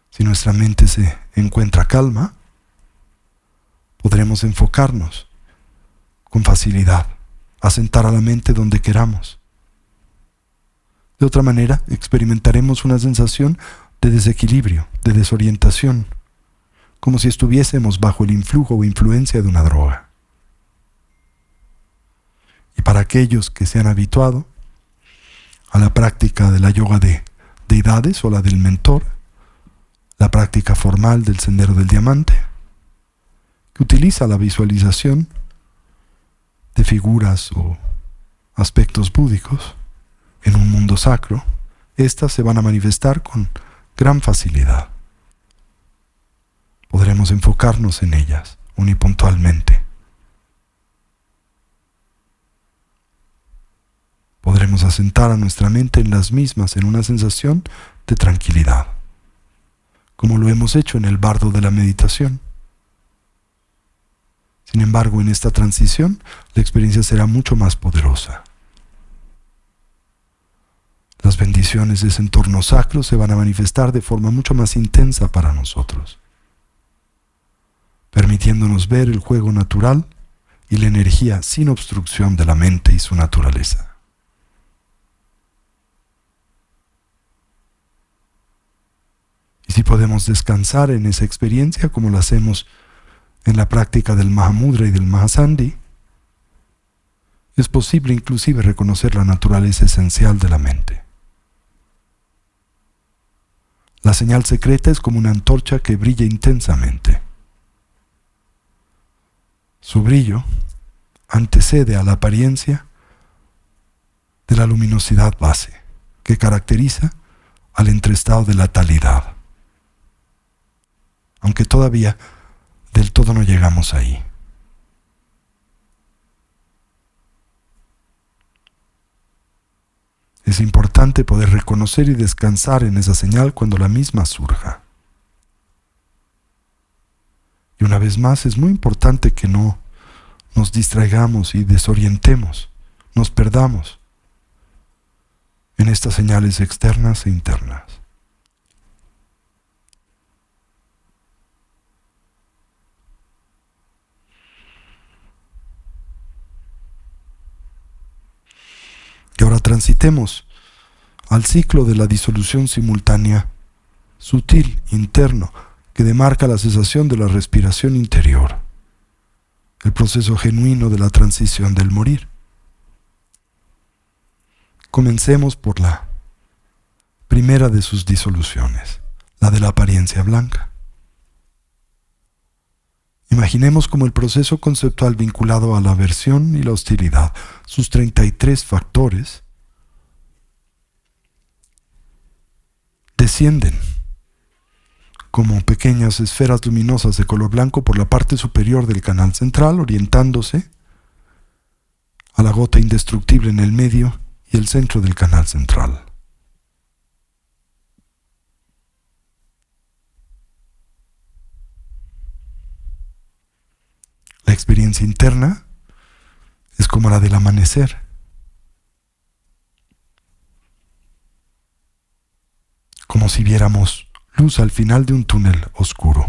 Si nuestra mente se encuentra calma, podremos enfocarnos con facilidad, asentar a la mente donde queramos. De otra manera, experimentaremos una sensación de desequilibrio, de desorientación, como si estuviésemos bajo el influjo o influencia de una droga. Y para aquellos que se han habituado a la práctica de la yoga de deidades o la del mentor, la práctica formal del sendero del diamante, que utiliza la visualización de figuras o aspectos búdicos en un mundo sacro, estas se van a manifestar con gran facilidad. Podremos enfocarnos en ellas unipuntualmente. Podremos asentar a nuestra mente en las mismas en una sensación de tranquilidad, como lo hemos hecho en el bardo de la meditación. Sin embargo, en esta transición, la experiencia será mucho más poderosa. Las bendiciones de ese entorno sacro se van a manifestar de forma mucho más intensa para nosotros, permitiéndonos ver el juego natural y la energía sin obstrucción de la mente y su naturaleza. Y si podemos descansar en esa experiencia como lo hacemos En la práctica del Mahamudra y del Mahasandhi, es posible inclusive reconocer la naturaleza esencial de la mente. La señal secreta es como una antorcha que brilla intensamente. Su brillo antecede a la apariencia de la luminosidad base, que caracteriza al entreestado de la talidad. Aunque todavía del todo no llegamos ahí. Es importante poder reconocer y descansar en esa señal cuando la misma surja. Y una vez más, es muy importante que no nos distraigamos y desorientemos, nos perdamos en estas señales externas e internas. Y ahora transitemos al ciclo de la disolución simultánea, sutil, interno, que demarca la cesación de la respiración interior, el proceso genuino de la transición del morir. Comencemos por la primera de sus disoluciones, la de la apariencia blanca. Imaginemos como el proceso conceptual vinculado a la aversión y la hostilidad, sus 33 factores, descienden como pequeñas esferas luminosas de color blanco por la parte superior del canal central, orientándose a la gota indestructible en el medio y el centro del canal central. La experiencia interna es como la del amanecer. Como si viéramos luz al final de un túnel oscuro.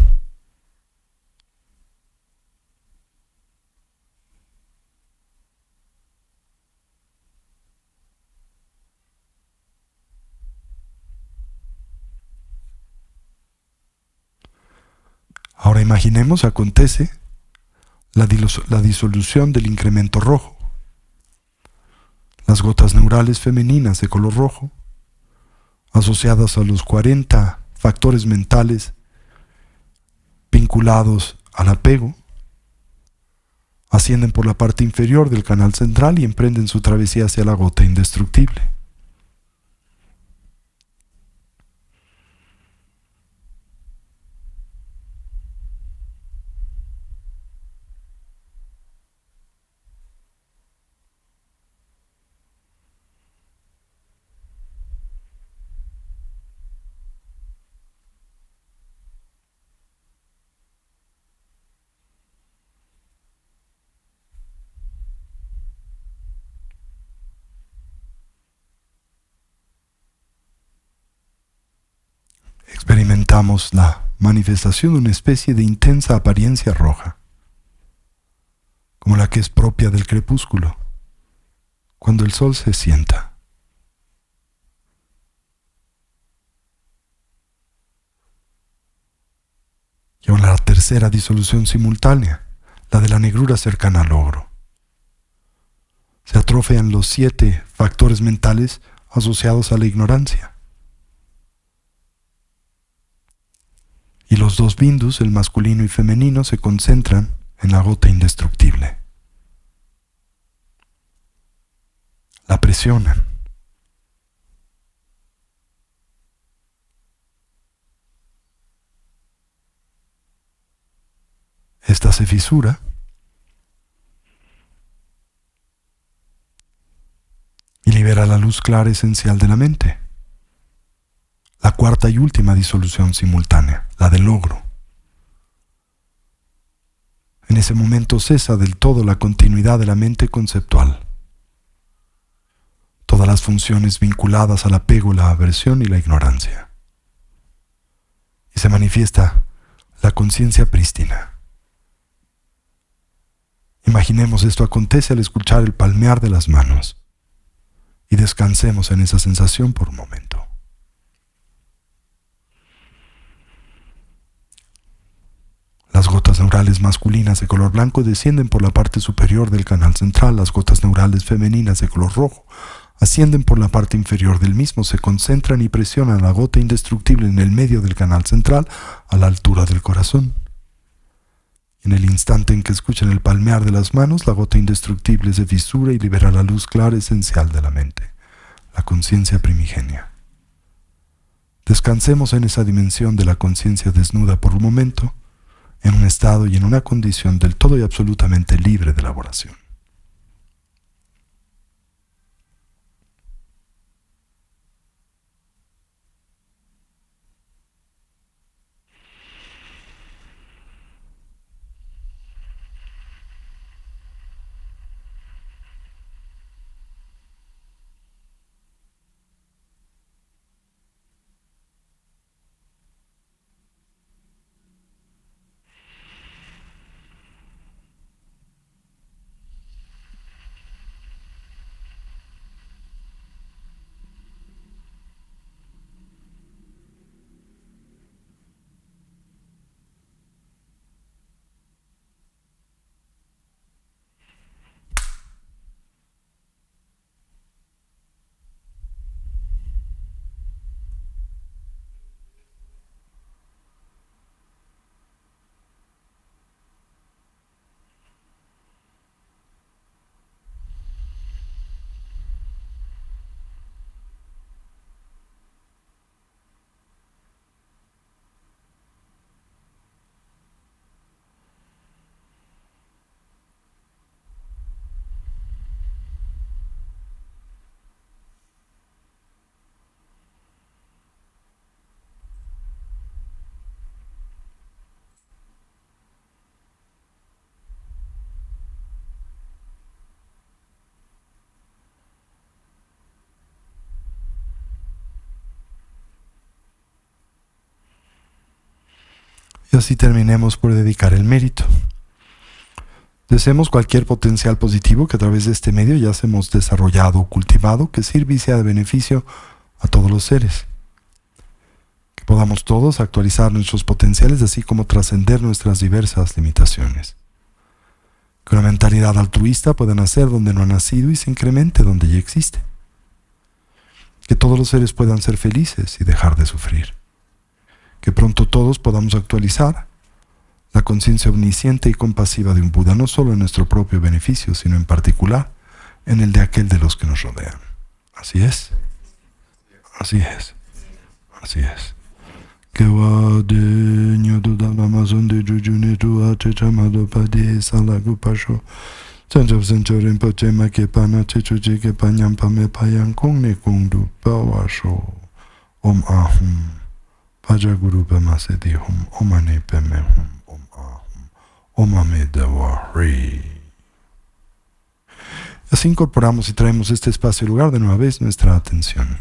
Ahora imaginemos acontece la disolución del incremento rojo. Las gotas neurales femeninas de color rojo, asociadas a los 40 factores mentales vinculados al apego, ascienden por la parte inferior del canal central y emprenden su travesía hacia la gota indestructible. Experimentamos la manifestación de una especie de intensa apariencia roja, como la que es propia del crepúsculo, cuando el sol se sienta. Y ahora la tercera disolución simultánea, la de la negrura cercana al logro. Se atrofian los 7 factores mentales asociados a la ignorancia. Y los 2 bindus, el masculino y femenino, se concentran en la gota indestructible. La presionan. Esta se fisura y libera la luz clara esencial de la mente. La cuarta y última disolución simultánea, la del logro. En ese momento cesa del todo la continuidad de la mente conceptual. Todas las funciones vinculadas al apego, la aversión y la ignorancia. Y se manifiesta la conciencia prístina. Imaginemos esto acontece al escuchar el palmear de las manos y descansemos en esa sensación por un momento. Las gotas neurales neurales masculinas de color blanco descienden por la parte superior del canal central. Las gotas neurales femeninas de color rojo ascienden por la parte inferior del mismo, se concentran y presionan la gota indestructible en el medio del canal central a la altura del corazón. En el instante en que escuchan el palmear de las manos, la gota indestructible se fisura y libera la luz clara esencial de la mente, la conciencia primigenia. Descansemos en esa dimensión de la conciencia desnuda por un momento, en un estado y en una condición del todo y absolutamente libre de elaboración. Y así terminemos por dedicar el mérito. Deseemos cualquier potencial positivo que a través de este medio ya hemos desarrollado o cultivado, que sirva y sea de beneficio a todos los seres. Que podamos todos actualizar nuestros potenciales, así como trascender nuestras diversas limitaciones. Que una mentalidad altruista pueda nacer donde no ha nacido y se incremente donde ya existe. Que todos los seres puedan ser felices y dejar de sufrir. Que pronto todos podamos actualizar la conciencia omnisciente y compasiva de un Buda, no solo en nuestro propio beneficio, sino en particular en el de aquel de los que nos rodean. Así es. Así es. Así es. Om Ahum. Pajaguru Pamaseti Hum Omane Peme Hum Om Ahum Omame Dawari. Así incorporamos y traemos este espacio y lugar de nueva vez nuestra atención.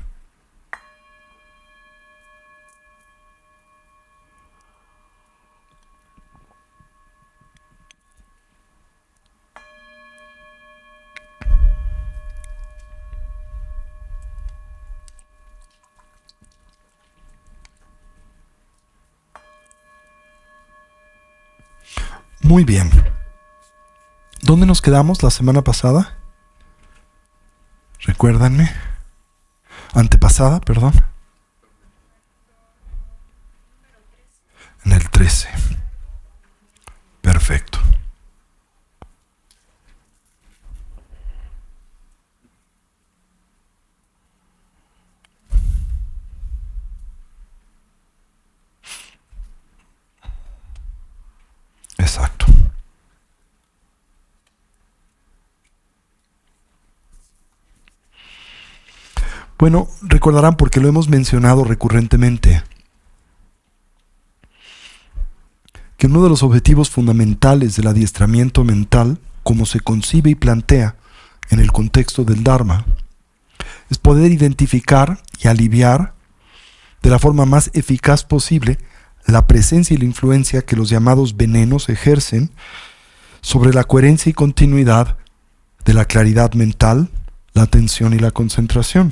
Muy bien. ¿Dónde nos quedamos la semana pasada? Recuérdanme. Antepasada, perdón. En el 13. Perfecto. Exacto. Bueno, recordarán porque lo hemos mencionado recurrentemente, que uno de los objetivos fundamentales del adiestramiento mental, como se concibe y plantea en el contexto del Dharma, es poder identificar y aliviar de la forma más eficaz posible la presencia y la influencia que los llamados venenos ejercen sobre la coherencia y continuidad de la claridad mental, la atención y la concentración.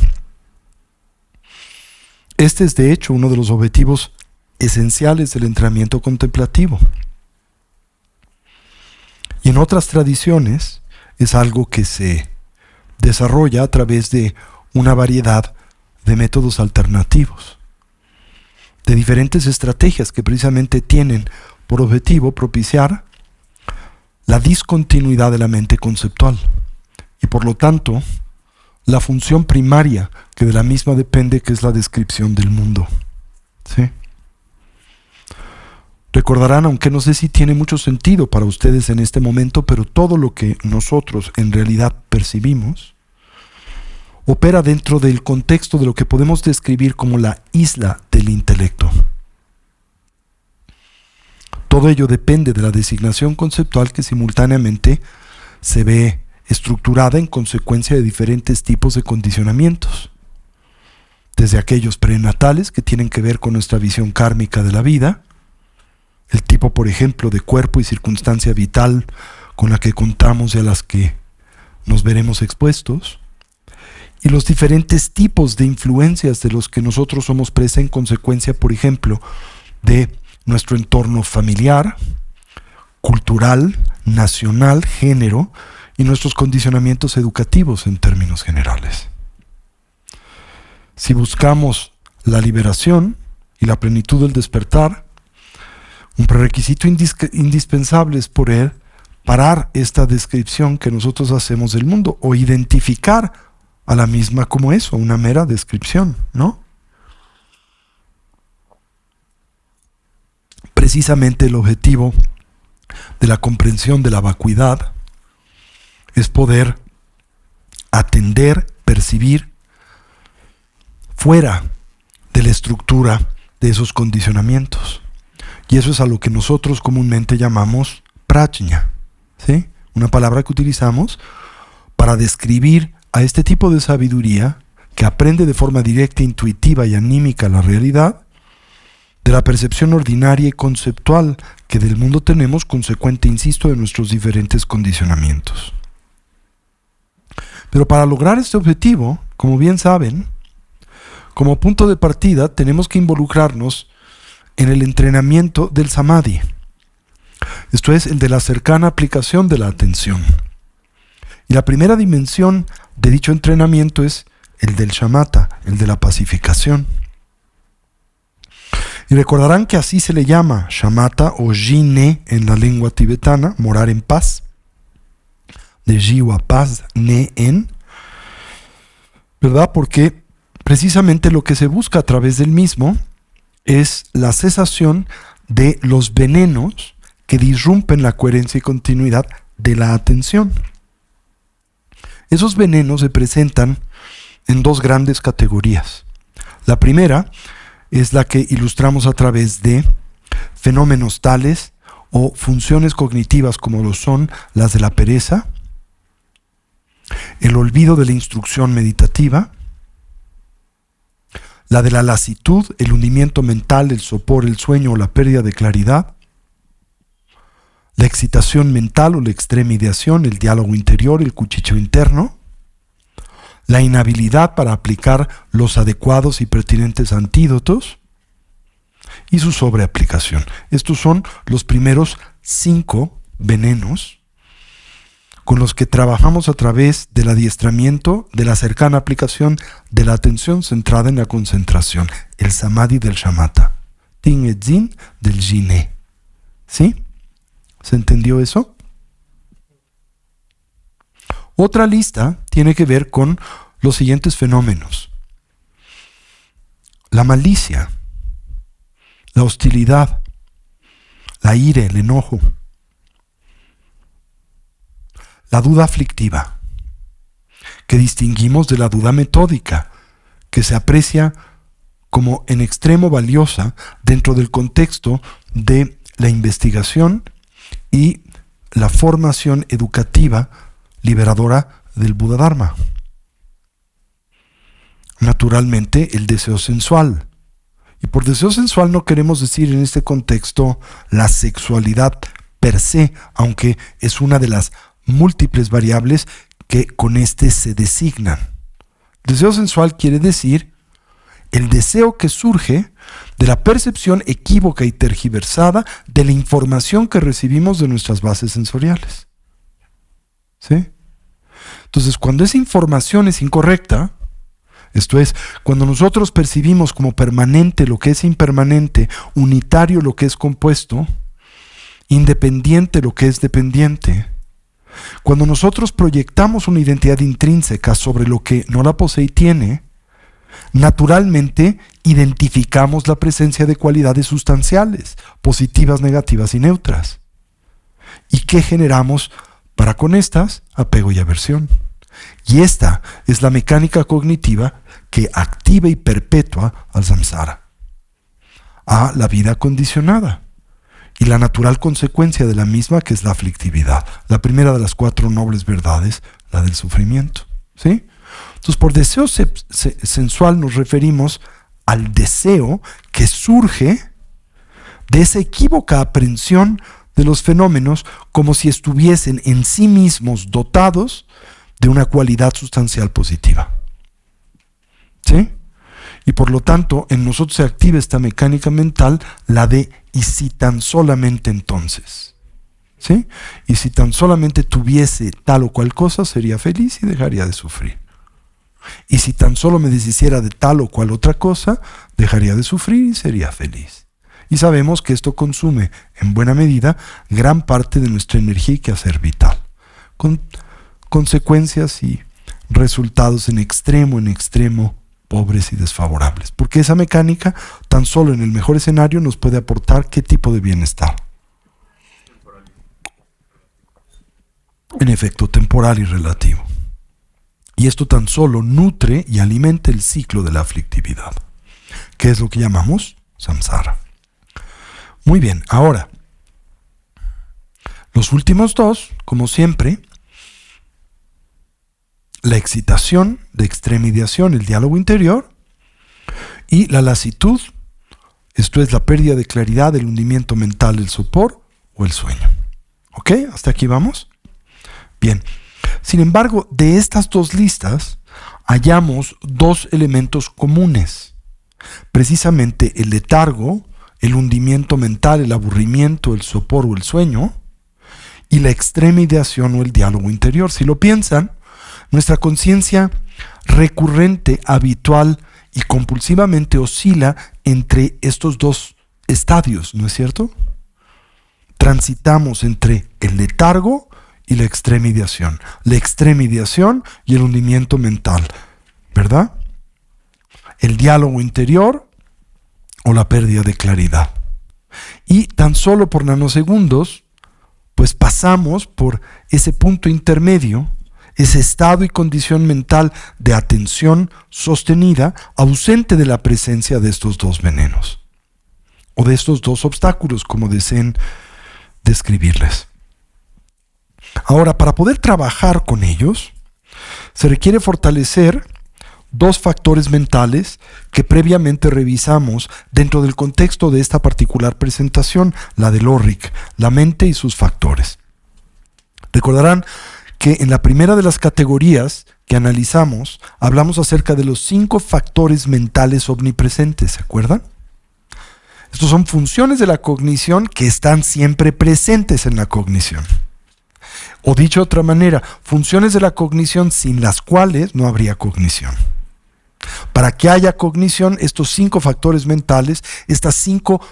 Este es de hecho uno de los objetivos esenciales del entrenamiento contemplativo. Y en otras tradiciones es algo que se desarrolla a través de una variedad de métodos alternativos, de diferentes estrategias que precisamente tienen por objetivo propiciar la discontinuidad de la mente conceptual y por lo tanto la función primaria que de la misma depende, que es la descripción del mundo. ¿Sí? Recordarán, aunque no sé si tiene mucho sentido para ustedes en este momento, pero todo lo que nosotros en realidad percibimos opera dentro del contexto de lo que podemos describir como la isla del intelecto. Todo ello depende de la designación conceptual que simultáneamente se ve estructurada en consecuencia de diferentes tipos de condicionamientos, desde aquellos prenatales que tienen que ver con nuestra visión kármica de la vida, el tipo, por ejemplo, de cuerpo y circunstancia vital con la que contamos y a las que nos veremos expuestos, y los diferentes tipos de influencias de los que nosotros somos presa en consecuencia, por ejemplo, de nuestro entorno familiar, cultural, nacional, género, y nuestros condicionamientos educativos en términos generales. Si buscamos la liberación y la plenitud del despertar, un prerequisito indispensable es poder parar esta descripción que nosotros hacemos del mundo o identificar a la misma como eso, una mera descripción, ¿no? Precisamente el objetivo de la comprensión de la vacuidad es poder atender, percibir fuera de la estructura de esos condicionamientos. Y eso es a lo que nosotros comúnmente llamamos prajna, ¿sí? Una palabra que utilizamos para describir a este tipo de sabiduría que aprende de forma directa, intuitiva y anímica la realidad, de la percepción ordinaria y conceptual que del mundo tenemos, consecuente, insisto, de nuestros diferentes condicionamientos. Pero para lograr este objetivo, como bien saben, como punto de partida tenemos que involucrarnos en el entrenamiento del samadhi. Esto es, el de la cercana aplicación de la atención. Y la primera dimensión de dicho entrenamiento es el del shamatha, el de la pacificación. Y recordarán que así se le llama shamatha o jine en la lengua tibetana, morar en paz, de jiwa paz, ne en, ¿verdad? Porque precisamente lo que se busca a través del mismo es la cesación de los venenos que disrumpen la coherencia y continuidad de la atención. Esos venenos se presentan en dos grandes categorías. La primera es la que ilustramos a través de fenómenos tales o funciones cognitivas como lo son las de la pereza, el olvido de la instrucción meditativa, la de la lasitud, el hundimiento mental, el sopor, el sueño o la pérdida de claridad, la excitación mental o la extrema ideación, el diálogo interior, el cuchicheo interno, la inhabilidad para aplicar los adecuados y pertinentes antídotos y su sobreaplicación. Estos son los primeros 5 venenos con los que trabajamos a través del adiestramiento de la cercana aplicación de la atención centrada en la concentración, el samadhi del shamatha, tin et zin del jine. ¿Sí? ¿Se entendió eso? Otra lista tiene que ver con los siguientes fenómenos: la malicia, la hostilidad, la ira, el enojo, la duda aflictiva, que distinguimos de la duda metódica, que se aprecia como en extremo valiosa dentro del contexto de la investigación y la formación educativa liberadora del Buda Dharma. Naturalmente, el deseo sensual. Y por deseo sensual no queremos decir en este contexto la sexualidad per se, aunque es una de las múltiples variables que con este se designan. Deseo sensual quiere decir el deseo que surge de la percepción equívoca y tergiversada de la información que recibimos de nuestras bases sensoriales. ¿Sí? Entonces, cuando esa información es incorrecta, esto es, cuando nosotros percibimos como permanente lo que es impermanente, unitario lo que es compuesto, independiente lo que es dependiente, cuando nosotros proyectamos una identidad intrínseca sobre lo que no la posee y tiene, naturalmente identificamos la presencia de cualidades sustanciales, positivas, negativas y neutras. ¿Y qué generamos para con estas? Apego y aversión. Y esta es la mecánica cognitiva que activa y perpetúa al samsara, a la vida condicionada, y la natural consecuencia de la misma, que es la aflictividad, la primera de las 4 nobles verdades, la del sufrimiento. ¿Sí? Entonces, por deseo sensual nos referimos al deseo que surge de esa equívoca aprehensión de los fenómenos como si estuviesen en sí mismos dotados de una cualidad sustancial positiva. ¿Sí? Y por lo tanto, en nosotros se activa esta mecánica mental, la de ¿y si tan solamente entonces? ¿Sí? Y si tan solamente tuviese tal o cual cosa, sería feliz y dejaría de sufrir. Y si tan solo me deshiciera de tal o cual otra cosa, dejaría de sufrir y sería feliz. Y sabemos que esto consume, en buena medida, gran parte de nuestra energía y quehacer vital, con consecuencias y resultados en extremo pobres y desfavorables. Porque esa mecánica, tan solo en el mejor escenario, nos puede aportar qué tipo de bienestar. En efecto, temporal y relativo. Y esto tan solo nutre y alimenta el ciclo de la aflictividad, que es lo que llamamos samsara. Muy bien, ahora, los últimos 2, como siempre, la excitación de extrema ideación, el diálogo interior, y la lasitud, esto es la pérdida de claridad, el hundimiento mental, el sopor o el sueño. ¿Ok? ¿Hasta aquí vamos? Bien. Sin embargo, de estas 2 listas hallamos 2 elementos comunes. Precisamente el letargo, el hundimiento mental, el aburrimiento, el sopor o el sueño, y la extrema ideación o el diálogo interior. Si lo piensan, nuestra conciencia recurrente, habitual y compulsivamente oscila entre estos 2 estadios, ¿no es cierto? Transitamos entre el letargo y la extrema ideación y el hundimiento mental, ¿verdad? El diálogo interior o la pérdida de claridad. Y tan solo por nanosegundos, pues pasamos por ese punto intermedio, ese estado y condición mental de atención sostenida, ausente de la presencia de estos 2 venenos, o de estos 2 obstáculos, como deseen describirles. Ahora, para poder trabajar con ellos, se requiere fortalecer 2 factores mentales que previamente revisamos dentro del contexto de esta particular presentación, la del ORRIC, la mente y sus factores. Recordarán que en la primera de las categorías que analizamos, hablamos acerca de los 5 factores mentales omnipresentes, ¿se acuerdan? Estos son funciones de la cognición que están siempre presentes en la cognición. O dicho de otra manera, funciones de la cognición sin las cuales no habría cognición. Para que haya cognición, estos 5 factores mentales, estas 5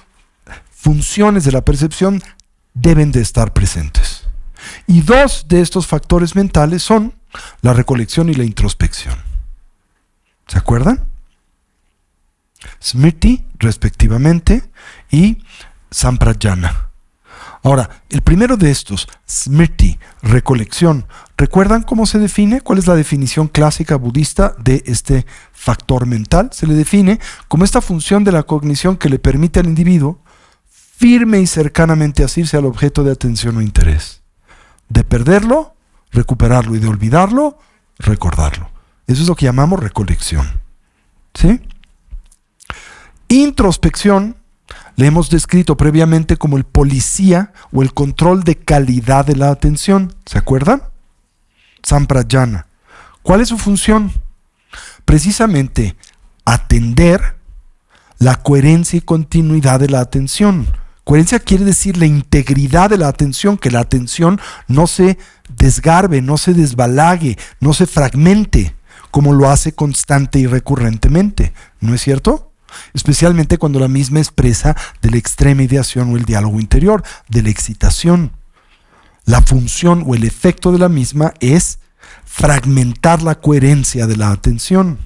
funciones de la percepción deben de estar presentes. Y 2 de estos factores mentales son la recolección y la introspección. ¿Se acuerdan? Smriti, respectivamente, y Samprajñana. Ahora, el primero de estos, Smriti, recolección, ¿recuerdan cómo se define? ¿Cuál es la definición clásica budista de este factor mental? Se le define como esta función de la cognición que le permite al individuo firme y cercanamente asirse al objeto de atención o interés. De perderlo, recuperarlo, y de olvidarlo, recordarlo. Eso es lo que llamamos recolección. ¿Sí? Introspección le hemos descrito previamente como el policía o el control de calidad de la atención. ¿Se acuerdan? Samprajñana. ¿Cuál es su función? Precisamente atender la coherencia y continuidad de la atención, Coherencia quiere decir la integridad de la atención, que la atención no se desgarbe, no se desbalague, no se fragmente, como lo hace constante y recurrentemente. ¿No es cierto? Especialmente cuando la misma expresa de la extrema ideación o el diálogo interior, de la excitación. La función o el efecto de la misma es fragmentar la coherencia de la atención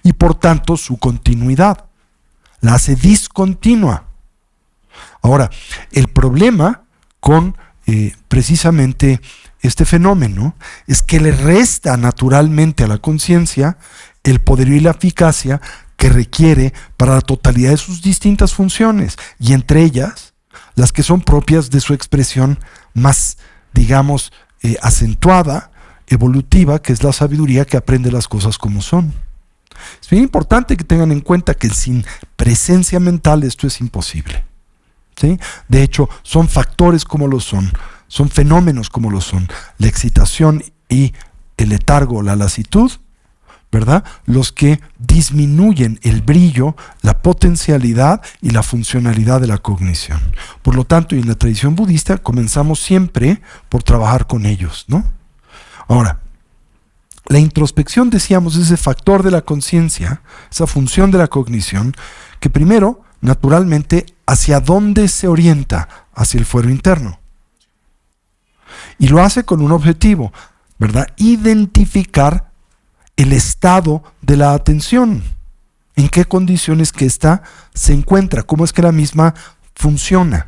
y por tanto su continuidad. La hace discontinua. Ahora, el problema con precisamente este fenómeno es que le resta naturalmente a la conciencia el poderío y la eficacia que requiere para la totalidad de sus distintas funciones, y entre ellas las que son propias de su expresión más, digamos, acentuada, evolutiva, que es la sabiduría que aprende las cosas como son. Es bien importante que tengan en cuenta que sin presencia mental esto es imposible, ¿sí? De hecho, son factores como lo son fenómenos como lo son la excitación y el letargo, la lasitud, ¿verdad? Los que disminuyen el brillo, la potencialidad y la funcionalidad de la cognición. Por lo tanto, y en la tradición budista comenzamos siempre por trabajar con ellos, ¿no? Ahora, la introspección, decíamos, es ese factor de la conciencia, esa función de la cognición, que primero, naturalmente, ¿hacia dónde se orienta? Hacia el fuero interno. Y lo hace con un objetivo, ¿verdad? Identificar el estado de la atención, en qué condiciones que ésta se encuentra, cómo es que la misma funciona.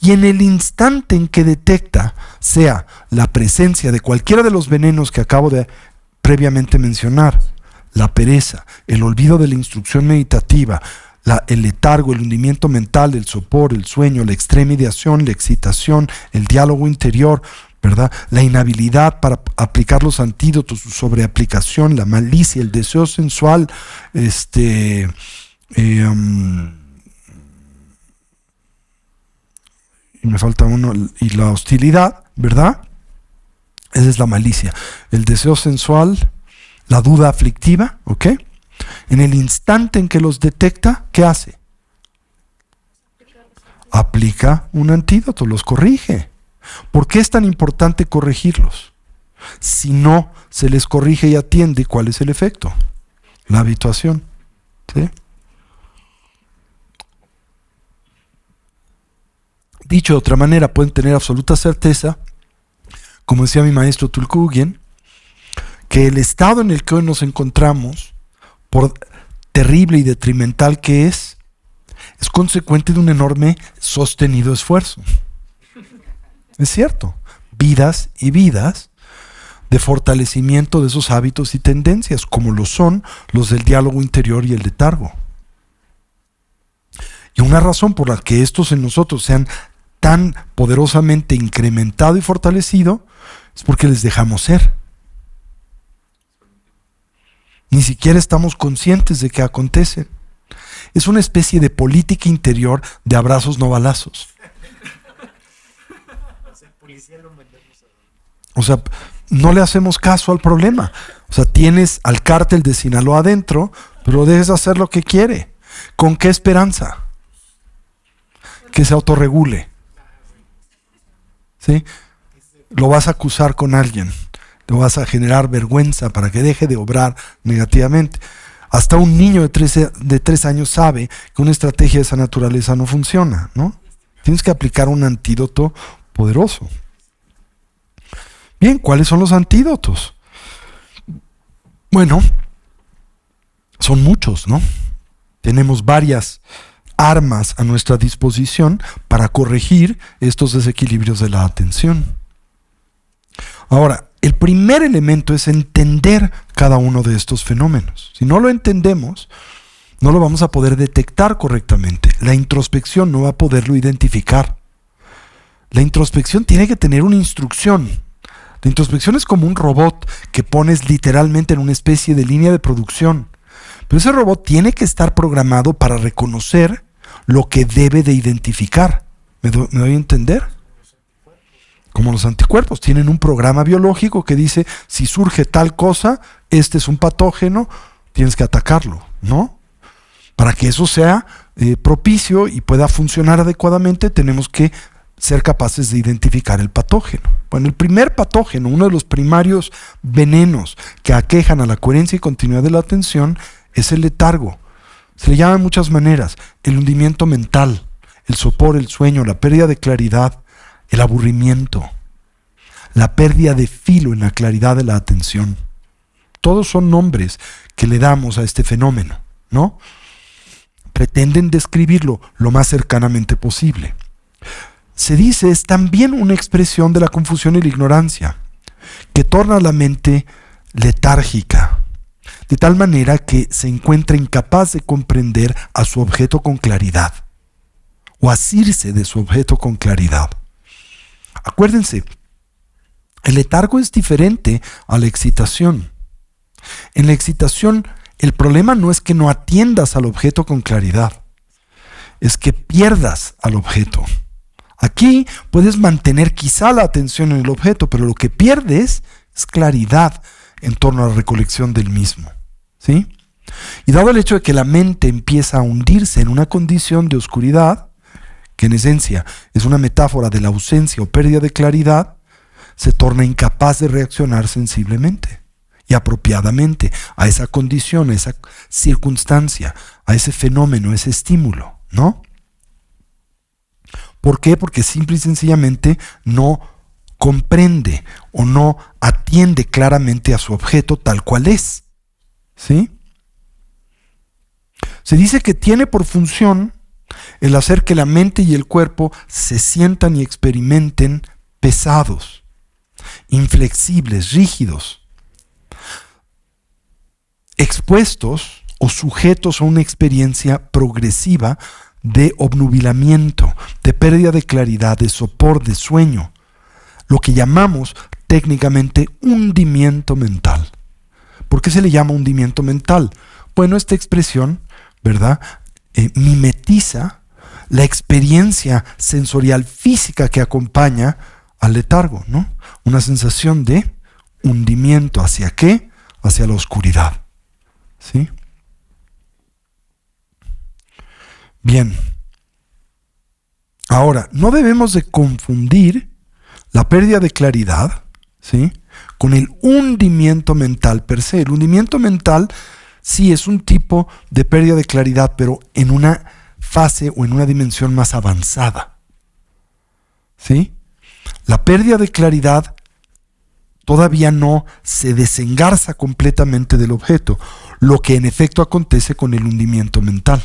Y en el instante en que detecta, sea la presencia de cualquiera de los venenos que acabo de previamente mencionar, la pereza, el olvido de la instrucción meditativa, el letargo, el hundimiento mental, el sopor, el sueño, la extrema ideación, la excitación, el diálogo interior, ¿verdad? La inhabilidad para aplicar los antídotos, su sobreaplicación, la malicia, el deseo sensual, y me falta uno, y la hostilidad, ¿verdad? Esa es la malicia. El deseo sensual, la duda aflictiva, ¿ok? En el instante en que los detecta, ¿qué hace? Aplica un antídoto, los corrige. ¿Por qué es tan importante corregirlos? Si no se les corrige y atiende, ¿cuál es el efecto? La habituación, ¿sí? Dicho de otra manera, pueden tener absoluta certeza, como decía mi maestro Tulkugien, que el estado en el que hoy nos encontramos, por terrible y detrimental que es consecuente de un enorme sostenido esfuerzo. Es cierto, vidas y vidas de fortalecimiento de esos hábitos y tendencias, como lo son los del diálogo interior y el letargo. Y una razón por la que estos en nosotros sean tan poderosamente incrementado y fortalecido es porque les dejamos ser. Ni siquiera estamos conscientes de que acontecen. Es una especie de política interior de abrazos no balazos. O sea, no le hacemos caso al problema. O sea, tienes al cártel de Sinaloa adentro, pero dejes hacer lo que quiere. ¿Con qué esperanza? Que se autorregule. ¿Sí? Lo vas a acusar con alguien. Lo vas a generar vergüenza para que deje de obrar negativamente. Hasta un niño de 3 años sabe que una estrategia de esa naturaleza no funciona, ¿no? Tienes que aplicar un antídoto poderoso. Bien, ¿cuáles son los antídotos? Bueno, son muchos, ¿no? Tenemos varias armas a nuestra disposición para corregir estos desequilibrios de la atención. Ahora, el primer elemento es entender cada uno de estos fenómenos. Si no lo entendemos, no lo vamos a poder detectar correctamente. La introspección no va a poderlo identificar. La introspección tiene que tener una instrucción. La introspección es como un robot que pones literalmente en una especie de línea de producción. Pero ese robot tiene que estar programado para reconocer lo que debe de identificar. ¿Me doy a entender? Como los anticuerpos, tienen un programa biológico que dice, si surge tal cosa, este es un patógeno, tienes que atacarlo, ¿no? Para que eso sea propicio y pueda funcionar adecuadamente, tenemos que ser capaces de identificar el patógeno. Bueno, el primer patógeno, uno de los primarios venenos que aquejan a la coherencia y continuidad de la atención, es el letargo. Se le llama de muchas maneras: el hundimiento mental, el sopor, el sueño, la pérdida de claridad, el aburrimiento, la pérdida de filo en la claridad de la atención. Todos son nombres que le damos a este fenómeno, ¿no? Pretenden describirlo lo más cercanamente posible. Se dice, es también una expresión de la confusión y la ignorancia, que torna la mente letárgica, de tal manera que se encuentra incapaz de comprender a su objeto con claridad, o asirse de su objeto con claridad. Acuérdense, el letargo es diferente a la excitación. En la excitación, el problema no es que no atiendas al objeto con claridad, es que pierdas al objeto. Aquí puedes mantener quizá la atención en el objeto, pero lo que pierdes es claridad en torno a la recolección del mismo, ¿sí? Y dado el hecho de que la mente empieza a hundirse en una condición de oscuridad, que en esencia es una metáfora de la ausencia o pérdida de claridad, se torna incapaz de reaccionar sensiblemente y apropiadamente a esa condición, a esa circunstancia, a ese fenómeno, a ese estímulo, ¿no? ¿Por qué? Porque simple y sencillamente no comprende o no atiende claramente a su objeto tal cual es, ¿sí? Se dice que tiene por función el hacer que la mente y el cuerpo se sientan y experimenten pesados, inflexibles, rígidos, expuestos o sujetos a una experiencia progresiva de obnubilamiento, de pérdida de claridad, de sopor, de sueño, lo que llamamos técnicamente hundimiento mental. ¿Por qué se le llama hundimiento mental? Bueno, esta expresión, ¿verdad?, mimetiza la experiencia sensorial física que acompaña al letargo, ¿no? Una sensación de hundimiento. ¿Hacia qué? Hacia la oscuridad, ¿sí? Bien. Ahora, no debemos de confundir la pérdida de claridad, ¿sí?, con el hundimiento mental per se. El hundimiento mental sí es un tipo de pérdida de claridad, pero en una fase o en una dimensión más avanzada, ¿sí? La pérdida de claridad todavía no se desengarza completamente del objeto, lo que en efecto acontece con el hundimiento mental.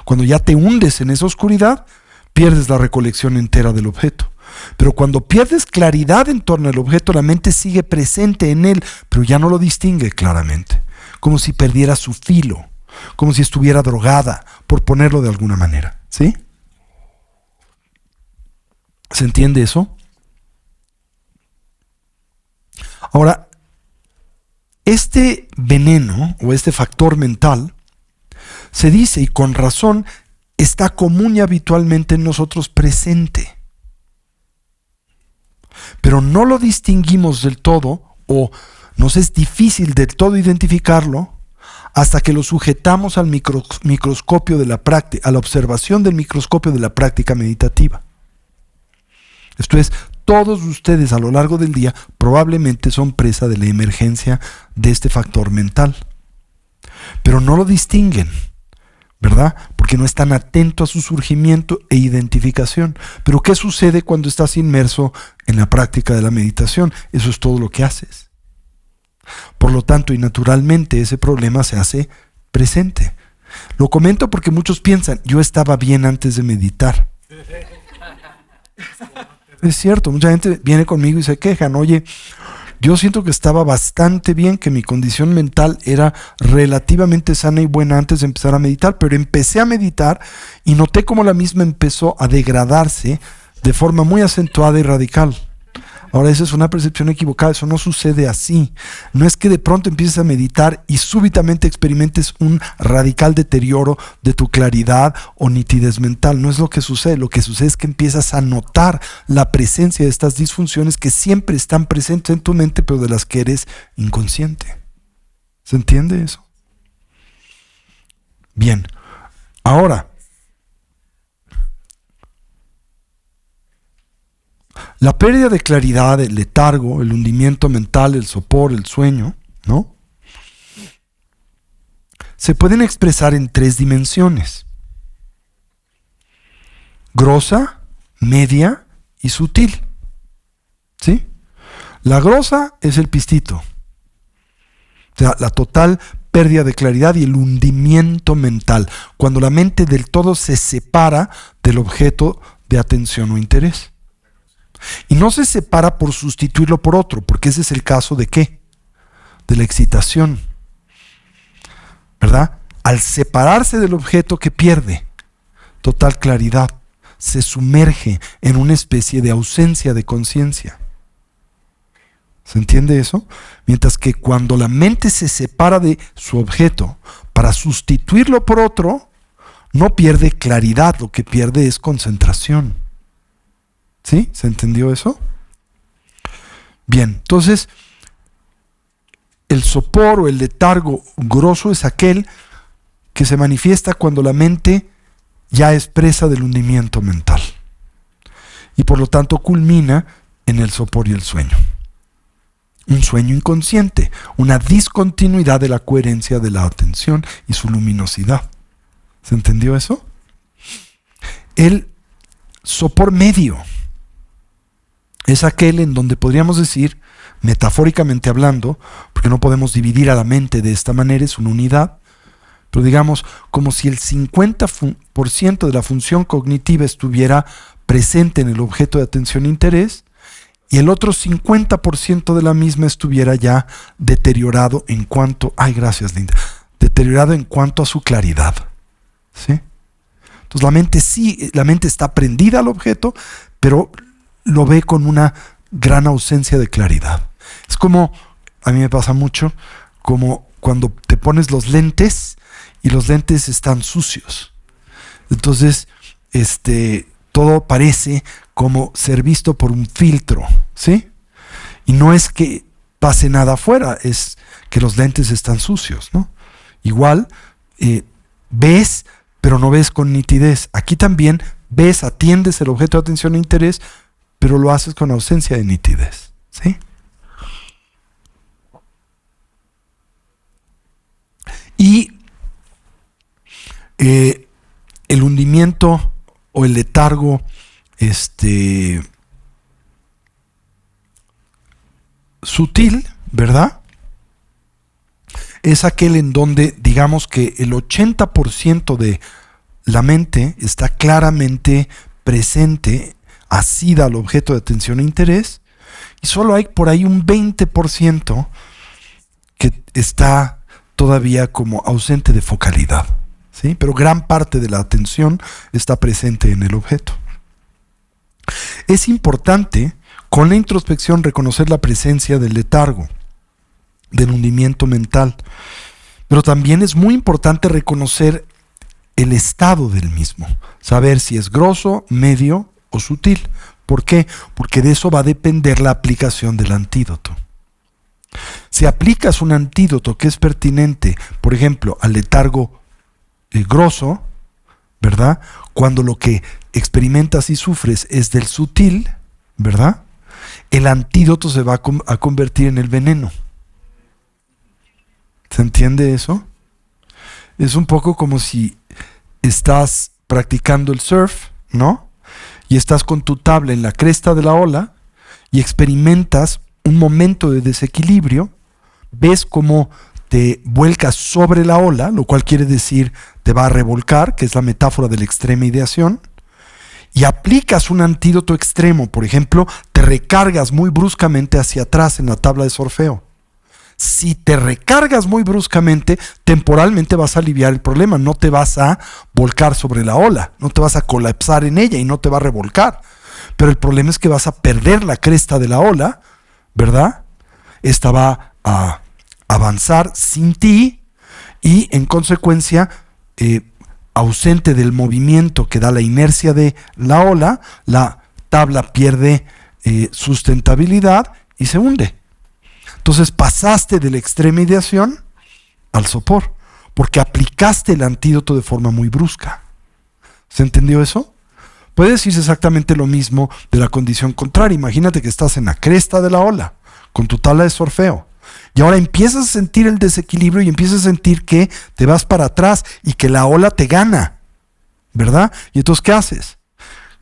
Cuando ya te hundes en esa oscuridad, pierdes la recolección entera del objeto. Pero cuando pierdes claridad en torno al objeto, la mente sigue presente en él, pero ya no lo distingue claramente, como si perdiera su filo, como si estuviera drogada, por ponerlo de alguna manera, ¿sí? ¿Se entiende eso? Ahora, este veneno o este factor mental se dice, y con razón, está común y habitualmente en nosotros presente. Pero no lo distinguimos del todo, o nos es difícil del todo identificarlo, hasta que lo sujetamos al microscopio de la práctica, a la observación del microscopio de la práctica meditativa. Esto es, todos ustedes a lo largo del día probablemente son presa de la emergencia de este factor mental. Pero no lo distinguen, ¿verdad? Porque no están atentos a su surgimiento e identificación. Pero ¿qué sucede cuando estás inmerso en la práctica de la meditación? Eso es todo lo que haces. Por lo tanto, y naturalmente, ese problema se hace presente. Lo comento porque muchos piensan, yo estaba bien antes de meditar. Es cierto, mucha gente viene conmigo y se quejan, oye, yo siento que estaba bastante bien, que mi condición mental era relativamente sana y buena antes de empezar a meditar, pero empecé a meditar y noté cómo la misma empezó a degradarse de forma muy acentuada y radical. Ahora, esa es una percepción equivocada, eso no sucede así. No es que de pronto empieces a meditar y súbitamente experimentes un radical deterioro de tu claridad o nitidez mental. No es lo que sucede. Lo que sucede es que empiezas a notar la presencia de estas disfunciones que siempre están presentes en tu mente, pero de las que eres inconsciente. ¿Se entiende eso? Bien. Ahora, La pérdida de claridad, el letargo, el hundimiento mental, el sopor, el sueño, ¿no? Se pueden expresar en 3 dimensiones: grosa, media y sutil. ¿Sí? La grosa es el pistito. O sea, la total pérdida de claridad y el hundimiento mental, cuando la mente del todo se separa del objeto de atención o interés. Y no se separa por sustituirlo por otro, porque ese es el caso de ¿qué? De la excitación. ¿Verdad? Al separarse del objeto, que pierde total claridad, se sumerge en una especie de ausencia de conciencia. ¿Se entiende eso? Mientras que cuando la mente se separa de su objeto para sustituirlo por otro, no pierde claridad, lo que pierde es concentración. ¿Sí? ¿Se entendió eso? Bien, entonces, el sopor o el letargo grosso es aquel que se manifiesta cuando la mente ya es presa del hundimiento mental y por lo tanto culmina en el sopor y el sueño. Un sueño inconsciente, una discontinuidad de la coherencia de la atención y su luminosidad. ¿Se entendió eso? El sopor medio es aquel en donde podríamos decir, metafóricamente hablando, porque no podemos dividir a la mente de esta manera, es una unidad, pero digamos, como si el 50% de la función cognitiva estuviera presente en el objeto de atención e interés, y el otro 50% de la misma estuviera ya deteriorado en cuanto, gracias Linda, deteriorado en cuanto a su claridad. ¿Sí? Entonces la mente está prendida al objeto, pero lo ve con una gran ausencia de claridad. Es como, a mí me pasa mucho, como cuando te pones los lentes y los lentes están sucios. Entonces, todo parece como ser visto por un filtro, ¿sí? Y no es que pase nada afuera, es que los lentes están sucios, ¿no? Igual, ves, pero no ves con nitidez. Aquí también ves, atiendes el objeto de atención e interés, pero lo haces con ausencia de nitidez, ¿sí? Y el hundimiento o el letargo sutil, ¿verdad? Es aquel en donde, digamos que el 80% de la mente está claramente presente, asida al objeto de atención e interés, y solo hay por ahí un 20% que está todavía como ausente de focalidad, ¿sí? Pero gran parte de la atención está presente en el objeto. Es importante con la introspección reconocer la presencia del letargo, del hundimiento mental, pero también es muy importante reconocer el estado del mismo, saber si es grosso, medio o sutil. ¿Por qué? Porque de eso va a depender la aplicación del antídoto. Si aplicas un antídoto que es pertinente, por ejemplo, al letargo grosso, ¿verdad? Cuando lo que experimentas y sufres es del sutil, ¿verdad? El antídoto se va a convertir en el veneno. ¿Se entiende eso? Es un poco como si estás practicando el surf, ¿no? Y estás con tu tabla en la cresta de la ola y experimentas un momento de desequilibrio, ves cómo te vuelcas sobre la ola, lo cual quiere decir te va a revolcar, que es la metáfora de la extrema ideación, y aplicas un antídoto extremo, por ejemplo, te recargas muy bruscamente hacia atrás en la tabla de solfeo. Si te recargas muy bruscamente, temporalmente vas a aliviar el problema, no te vas a volcar sobre la ola, no te vas a colapsar en ella y no te va a revolcar. Pero el problema es que vas a perder la cresta de la ola, ¿verdad? Esta va a avanzar sin ti y en consecuencia, ausente del movimiento que da la inercia de la ola, la tabla pierde sustentabilidad y se hunde. Entonces pasaste de la extrema ideación al sopor, porque aplicaste el antídoto de forma muy brusca. ¿Se entendió eso? Puede decirse exactamente lo mismo de la condición contraria. Imagínate que estás en la cresta de la ola con tu tabla de surfeo y ahora empiezas a sentir el desequilibrio y empiezas a sentir que te vas para atrás y que la ola te gana, ¿verdad? Y entonces, ¿qué haces?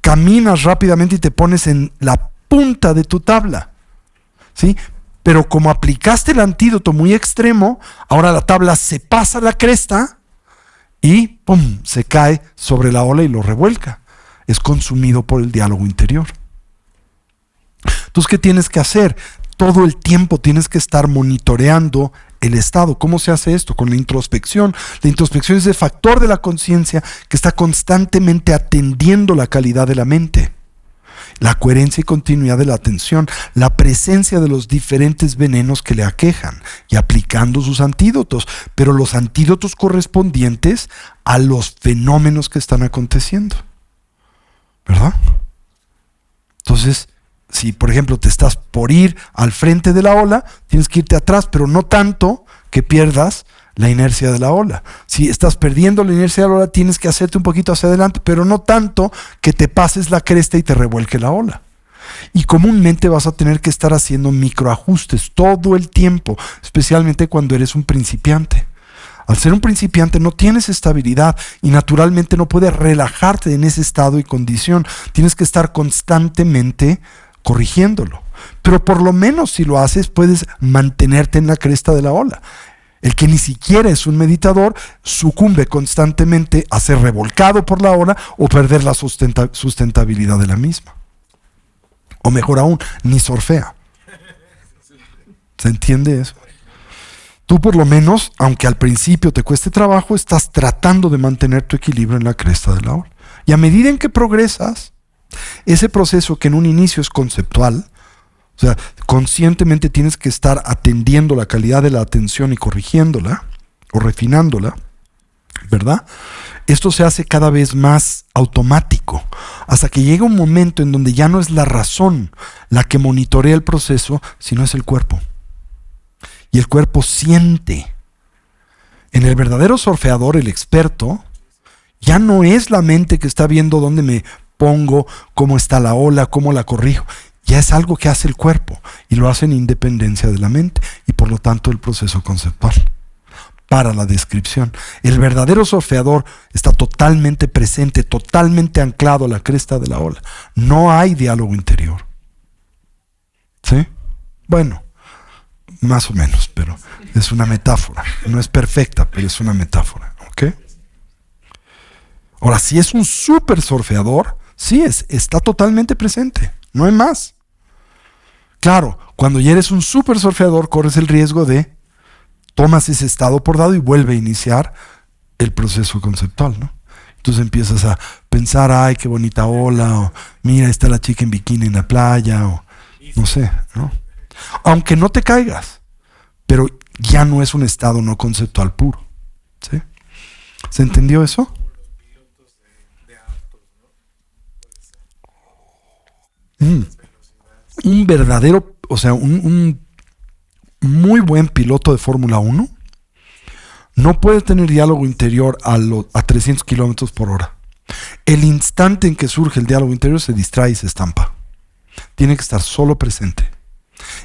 Caminas rápidamente y te pones en la punta de tu tabla, ¿sí? Pero como aplicaste el antídoto muy extremo, ahora la tabla se pasa a la cresta y ¡pum!, se cae sobre la ola y lo revuelca. Es consumido por el diálogo interior. Entonces, ¿qué tienes que hacer? Todo el tiempo tienes que estar monitoreando el estado. ¿Cómo se hace esto? Con la introspección. La introspección es el factor de la conciencia que está constantemente atendiendo la calidad de la mente, la coherencia y continuidad de la atención, la presencia de los diferentes venenos que le aquejan y aplicando sus antídotos, pero los antídotos correspondientes a los fenómenos que están aconteciendo, ¿verdad? Entonces, si por ejemplo te estás por ir al frente de la ola, tienes que irte atrás, pero no tanto que pierdas la inercia de la ola. Si estás perdiendo la inercia de la ola, tienes que hacerte un poquito hacia adelante, pero no tanto que te pases la cresta y te revuelque la ola. Y comúnmente vas a tener que estar haciendo microajustes todo el tiempo, especialmente cuando eres un principiante. Al ser un principiante no tienes estabilidad y naturalmente no puedes relajarte en ese estado y condición. Tienes que estar constantemente corrigiéndolo. Pero por lo menos si lo haces, puedes mantenerte en la cresta de la ola. El que ni siquiera es un meditador sucumbe constantemente a ser revolcado por la ola o perder la sustentabilidad de la misma. O mejor aún, ni surfea. ¿Se entiende eso? Tú por lo menos, aunque al principio te cueste trabajo, estás tratando de mantener tu equilibrio en la cresta de la ola. Y a medida en que progresas, ese proceso que en un inicio es conceptual, o sea, conscientemente tienes que estar atendiendo la calidad de la atención y corrigiéndola o refinándola, ¿verdad? Esto se hace cada vez más automático, hasta que llega un momento en donde ya no es la razón la que monitorea el proceso, sino es el cuerpo. Y el cuerpo siente. En el verdadero surfeador, el experto, ya no es la mente que está viendo dónde me pongo, cómo está la ola, cómo la corrijo. Ya es algo que hace el cuerpo y lo hace en independencia de la mente y por lo tanto el proceso conceptual. Para la descripción, el verdadero surfeador está totalmente presente, totalmente anclado a la cresta de la ola. No hay diálogo interior. ¿Sí? Bueno, más o menos, pero es una metáfora. No es perfecta, pero es una metáfora. ¿Ok? Ahora, si es un súper surfeador, sí está totalmente presente. No hay más. Claro, cuando ya eres un súper surfeador, corres el riesgo de tomas ese estado por dado y vuelve a iniciar el proceso conceptual, ¿no? Entonces empiezas a pensar, ay, qué bonita ola, o mira, está la chica en bikini en la playa, o no sé, ¿no? Aunque no te caigas, pero ya no es un estado no conceptual puro, ¿sí? ¿Se entendió eso? Un verdadero, o sea, un muy buen piloto de Fórmula 1 no puede tener diálogo interior a 300 kilómetros por hora. El instante en que surge el diálogo interior se distrae y se estampa. Tiene que estar solo presente.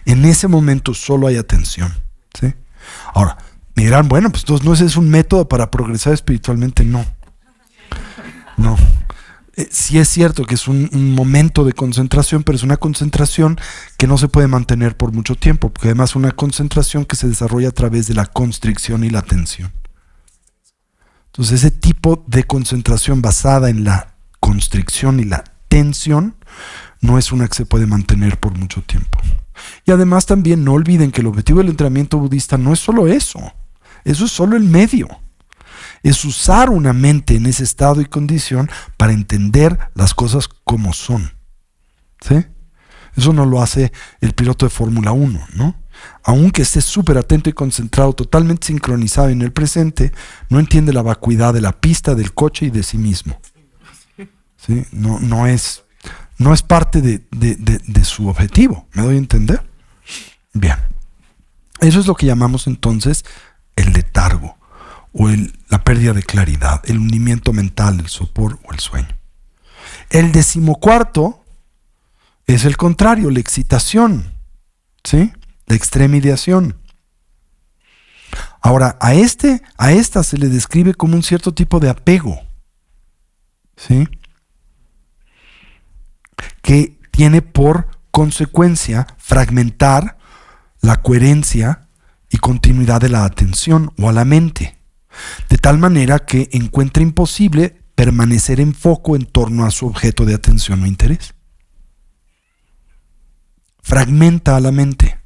En ese momento solo hay atención, ¿sí? Ahora, me dirán, bueno, pues entonces no ese es un método para progresar espiritualmente. No. Sí es cierto que es un momento de concentración, pero es una concentración que no se puede mantener por mucho tiempo, porque además es una concentración que se desarrolla a través de la constricción y la tensión. Entonces ese tipo de concentración basada en la constricción y la tensión no es una que se puede mantener por mucho tiempo. Y además también no olviden que el objetivo del entrenamiento budista no es solo eso es solo el medio. Es usar una mente en ese estado y condición para entender las cosas como son. ¿Sí? Eso no lo hace el piloto de Fórmula 1, ¿no? Aunque esté súper atento y concentrado, totalmente sincronizado en el presente, no entiende la vacuidad de la pista, del coche y de sí mismo. ¿Sí? No es parte de su objetivo. ¿Me doy a entender? Bien. Eso es lo que llamamos entonces el letargo, o la pérdida de claridad, el hundimiento mental, el sopor o el sueño. El 14º es el contrario, la excitación, ¿sí? La extrema ideación. Ahora, a esta se le describe como un cierto tipo de apego, ¿sí? Que tiene por consecuencia fragmentar la coherencia y continuidad de la atención o a la mente, de tal manera que encuentra imposible permanecer en foco en torno a su objeto de atención o interés. Fragmenta a la mente,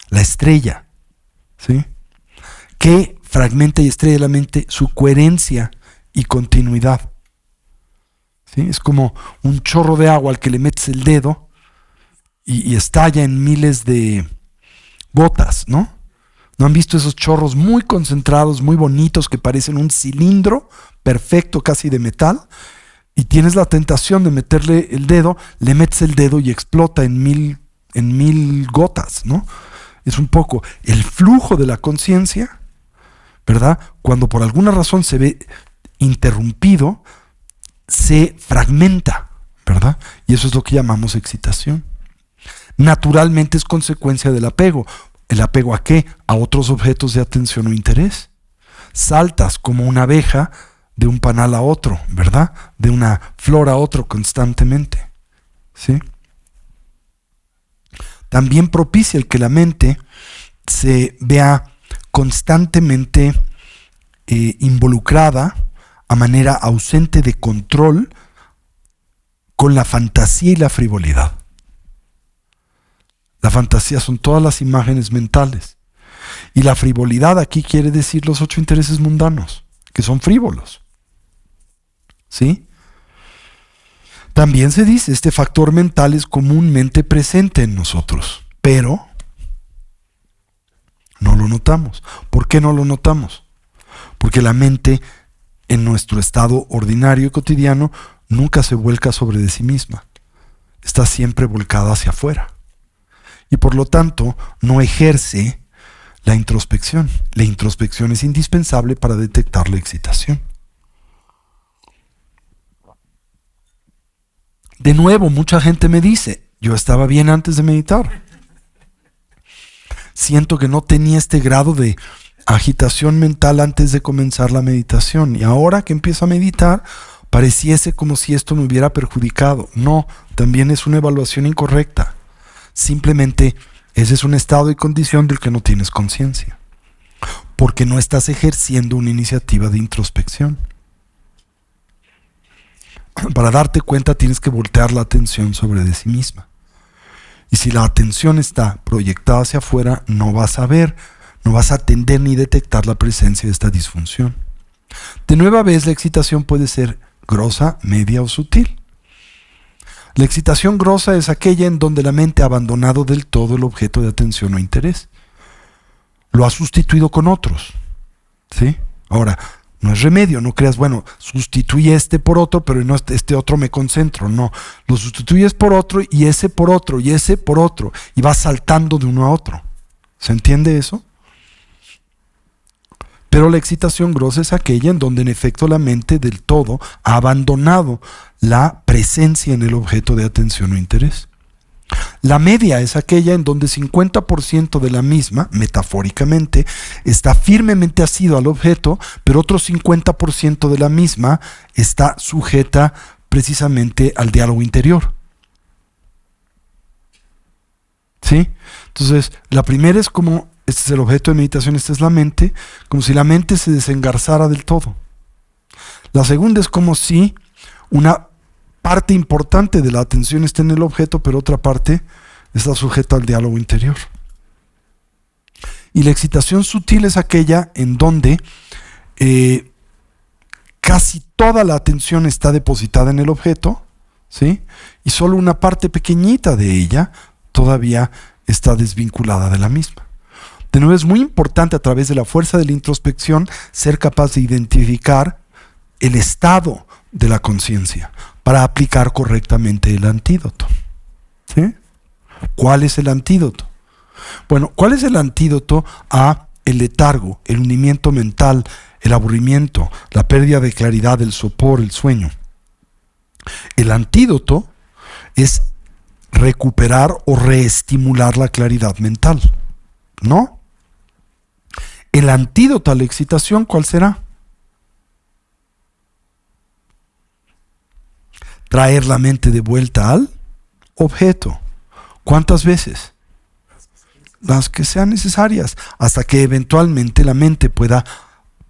la estrella, ¿sí? Que fragmenta y estrella la mente su coherencia y continuidad. ¿Sí? Es como un chorro de agua al que le metes el dedo y estalla en miles de gotas, ¿no? ¿No han visto esos chorros muy concentrados, muy bonitos, que parecen un cilindro perfecto, casi de metal? Y tienes la tentación de meterle el dedo, le metes el dedo y explota en mil gotas, ¿no? Es un poco el flujo de la conciencia, ¿verdad? Cuando por alguna razón se ve interrumpido, se fragmenta, ¿verdad? Y eso es lo que llamamos excitación. Naturalmente es consecuencia del apego. ¿El apego a qué? A otros objetos de atención o interés. Saltas como una abeja de un panal a otro, ¿verdad? De una flor a otro constantemente, ¿sí? También propicia el que la mente se vea constantemente involucrada a manera ausente de control con la fantasía y la frivolidad. La fantasía son todas las imágenes mentales. Y la frivolidad aquí quiere decir los 8 intereses mundanos, que son frívolos. ¿Sí? También se dice, este factor mental es comúnmente presente en nosotros, pero no lo notamos. ¿Por qué no lo notamos? Porque la mente, en nuestro estado ordinario y cotidiano, nunca se vuelca sobre de sí misma. Está siempre volcada hacia afuera. Y por lo tanto, no ejerce la introspección. La introspección es indispensable para detectar la excitación. De nuevo, mucha gente me dice, yo estaba bien antes de meditar. Siento que no tenía este grado de agitación mental antes de comenzar la meditación. Y ahora que empiezo a meditar, pareciese como si esto me hubiera perjudicado. No, también es una evaluación incorrecta. Simplemente ese es un estado y condición del que no tienes conciencia, porque no estás ejerciendo una iniciativa de introspección. Para darte cuenta tienes que voltear la atención sobre de sí misma. Y si la atención está proyectada hacia afuera, no vas a ver, no vas a atender ni detectar la presencia de esta disfunción. De nueva vez, la excitación puede ser grosa, media o sutil. La excitación grosa es aquella en donde la mente ha abandonado del todo el objeto de atención o interés. Lo ha sustituido con otros, ¿sí? Ahora, no es remedio, no creas, bueno, sustituye este por otro, pero no este otro me concentro. No, lo sustituyes por otro y ese por otro y ese por otro y vas saltando de uno a otro. ¿Se entiende eso? Pero la excitación grosa es aquella en donde en efecto la mente del todo ha abandonado la presencia en el objeto de atención o interés. La media es aquella en donde 50% de la misma, metafóricamente, está firmemente asido al objeto, pero otro 50% de la misma está sujeta precisamente al diálogo interior. ¿Sí? Entonces, la primera es como, este es el objeto de meditación, esta es la mente, como si la mente se desengarzara del todo. La segunda es como si una parte importante de la atención está en el objeto, pero otra parte está sujeta al diálogo interior. Y la excitación sutil es aquella en donde casi toda la atención está depositada en el objeto, ¿sí? Y solo una parte pequeñita de ella todavía está desvinculada de la misma. De nuevo, es muy importante a través de la fuerza de la introspección ser capaz de identificar el estado de la conciencia para aplicar correctamente el antídoto. ¿Sí? ¿Cuál es el antídoto? Bueno, ¿cuál es el antídoto a el letargo, el hundimiento mental, el aburrimiento, la pérdida de claridad, el sopor, el sueño? El antídoto es recuperar o reestimular la claridad mental, ¿no? El antídoto a la excitación, ¿cuál será? Traer la mente de vuelta al objeto. ¿Cuántas veces? Las que sean necesarias, hasta que eventualmente la mente pueda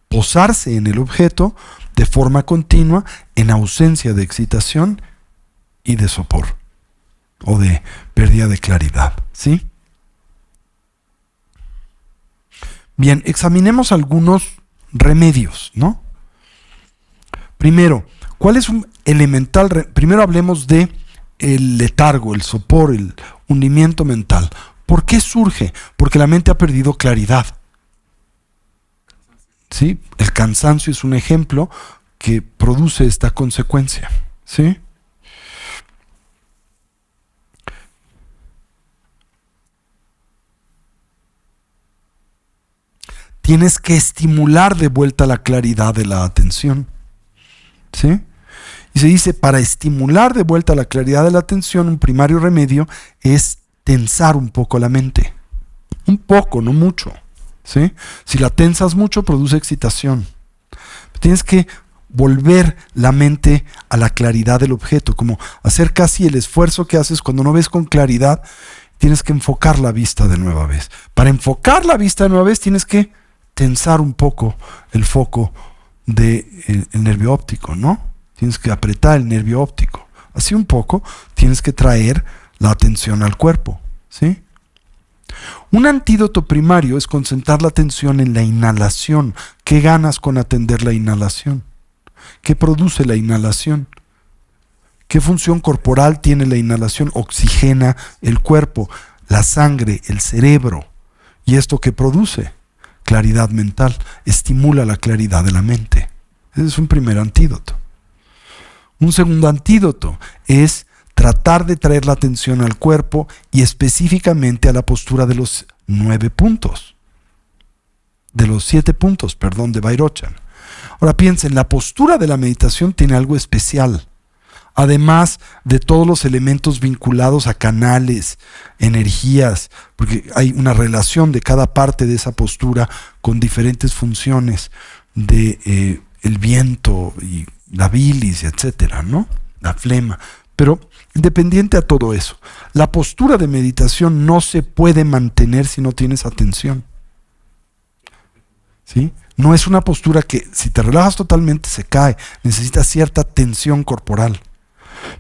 posarse en el objeto de forma continua, en ausencia de excitación y de sopor, o de pérdida de claridad, ¿sí? Bien, examinemos algunos remedios, ¿no? Primero, ¿cuál es un elemental? Primero hablemos de el letargo, el sopor, el hundimiento mental. ¿Por qué surge? Porque la mente ha perdido claridad. ¿Sí? El cansancio es un ejemplo que produce esta consecuencia, ¿sí? Tienes que estimular de vuelta la claridad de la atención, ¿sí? Y se dice, para estimular de vuelta la claridad de la atención, un primario remedio es tensar un poco la mente. Un poco, no mucho, ¿sí? Si la tensas mucho, produce excitación. Tienes que volver la mente a la claridad del objeto, como hacer casi el esfuerzo que haces cuando no ves con claridad. Tienes que enfocar la vista de nueva vez. Para enfocar la vista de nueva vez, tienes que tensar un poco el foco del nervio óptico, ¿no? Tienes que apretar el nervio óptico. Así un poco tienes que traer la atención al cuerpo, ¿sí? Un antídoto primario es concentrar la atención en la inhalación. ¿Qué ganas con atender la inhalación? ¿Qué produce la inhalación? ¿Qué función corporal tiene la inhalación? Oxigena el cuerpo, la sangre, el cerebro. ¿Y esto qué produce? Claridad mental, estimula la claridad de la mente. Ese es un primer antídoto. Un segundo antídoto es tratar de traer la atención al cuerpo y específicamente a la postura de los 9 puntos. De los 7 puntos, perdón, de Vairochan. Ahora piensen, la postura de la meditación tiene algo especial. Además de todos los elementos vinculados a canales, energías, porque hay una relación de cada parte de esa postura con diferentes funciones de el viento y la bilis, etcétera, ¿no? La flema. Pero independiente a todo eso, la postura de meditación no se puede mantener si no tienes atención, ¿sí? No es una postura que si te relajas totalmente se cae, necesita cierta tensión corporal.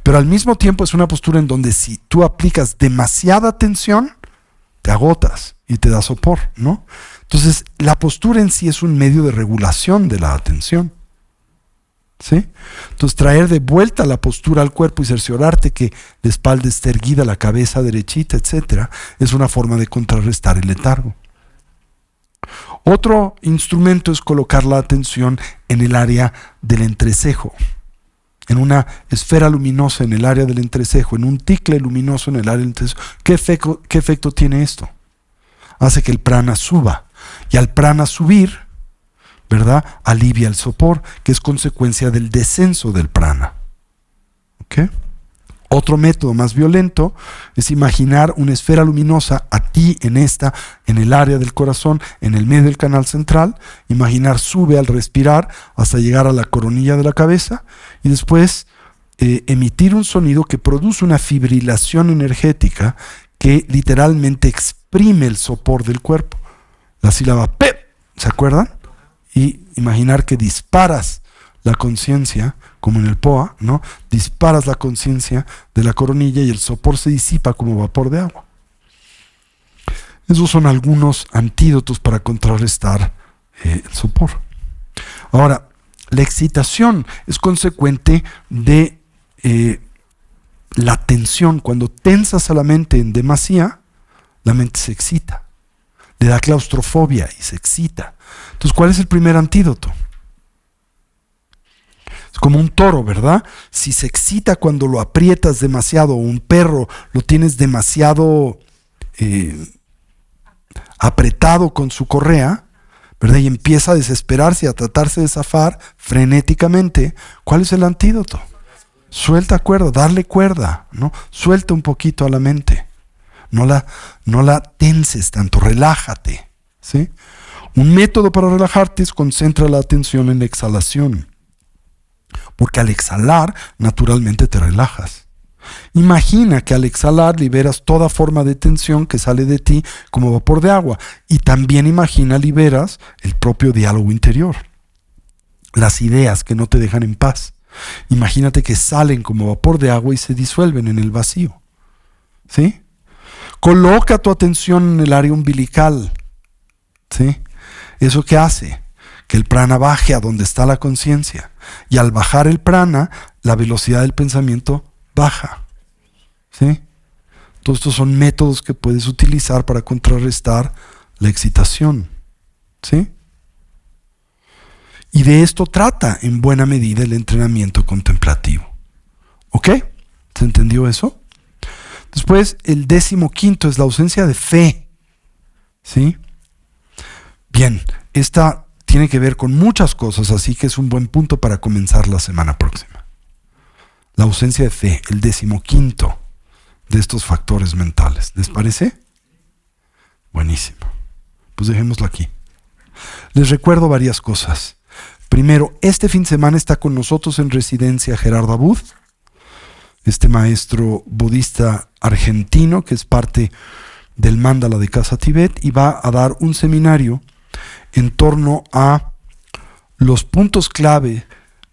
Pero al mismo tiempo es una postura en donde si tú aplicas demasiada tensión, te agotas y te da sopor, ¿no? Entonces, la postura en sí es un medio de regulación de la atención, ¿sí? Entonces, traer de vuelta la postura al cuerpo y cerciorarte que la espalda esté erguida, la cabeza derechita, etcétera, es una forma de contrarrestar el letargo. Otro instrumento es colocar la atención en el área del entrecejo, en una esfera luminosa en el área del entrecejo, en un ticle luminoso en el área del entrecejo. ¿Qué efecto tiene esto? Hace que el prana suba, y al prana subir, ¿verdad?, alivia el sopor, que es consecuencia del descenso del prana. ¿Ok? Otro método más violento es imaginar una esfera luminosa a ti en el área del corazón, en el medio del canal central. Imaginar sube al respirar hasta llegar a la coronilla de la cabeza y después emitir un sonido que produce una fibrilación energética que literalmente exprime el sopor del cuerpo. La sílaba P, ¿se acuerdan? Y imaginar que disparas la conciencia, como en el POA, ¿no? Disparas la conciencia de la coronilla y el sopor se disipa como vapor de agua. Esos son algunos antídotos para contrarrestar el sopor. Ahora, la excitación es consecuente de la tensión. Cuando tensas a la mente en demasía, la mente se excita, le da claustrofobia y se excita. Entonces, ¿cuál es el primer antídoto? Es como un toro, ¿verdad? Si se excita cuando lo aprietas demasiado, o un perro lo tienes demasiado apretado con su correa, ¿verdad? Y empieza a desesperarse y a tratarse de zafar frenéticamente. ¿Cuál es el antídoto? Suelta cuerda, darle cuerda, ¿no? Suelta un poquito a la mente. No la tenses tanto, relájate, ¿sí? Un método para relajarte es concentra la atención en la exhalación. Porque al exhalar, naturalmente te relajas. Imagina que al exhalar liberas toda forma de tensión que sale de ti como vapor de agua. Y también imagina liberas el propio diálogo interior. Las ideas que no te dejan en paz. Imagínate que salen como vapor de agua y se disuelven en el vacío. ¿Sí? Coloca tu atención en el área umbilical. ¿Sí? ¿Eso qué hace? Que el prana baje a donde está la conciencia. Y al bajar el prana, la velocidad del pensamiento baja. ¿Sí? Todos estos son métodos que puedes utilizar para contrarrestar la excitación. ¿Sí? Y de esto trata en buena medida el entrenamiento contemplativo. ¿Ok? ¿Se entendió eso? Después, el 15º es la ausencia de fe. ¿Sí? Bien, esta tiene que ver con muchas cosas, así que es un buen punto para comenzar la semana próxima. La ausencia de fe, el 15º de estos factores mentales. ¿Les parece? Buenísimo. Pues dejémoslo aquí. Les recuerdo varias cosas. Primero, este fin de semana está con nosotros en residencia Gerardo Abud, este maestro budista argentino que es parte del Mandala de Casa Tibet y va a dar un seminario en torno a los puntos clave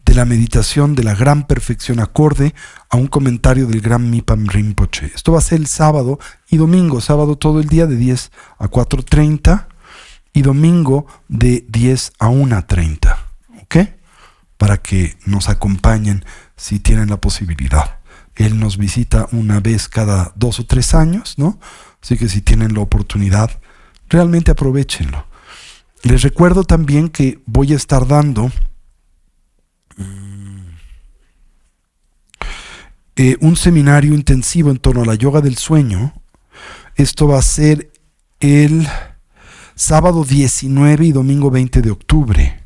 de la meditación de la gran perfección acorde a un comentario del gran Mipam Rinpoche. Esto va a ser el sábado y domingo, sábado todo el día de 10 a 4:30 y domingo de 10 a 1:30. ¿Ok? Para que nos acompañen si tienen la posibilidad. Él nos visita una vez cada 2 o 3 años, ¿no? Así que si tienen la oportunidad, realmente aprovéchenlo. Les recuerdo también que voy a estar dando un seminario intensivo en torno a la yoga del sueño. Esto va a ser el sábado 19 y domingo 20 de octubre.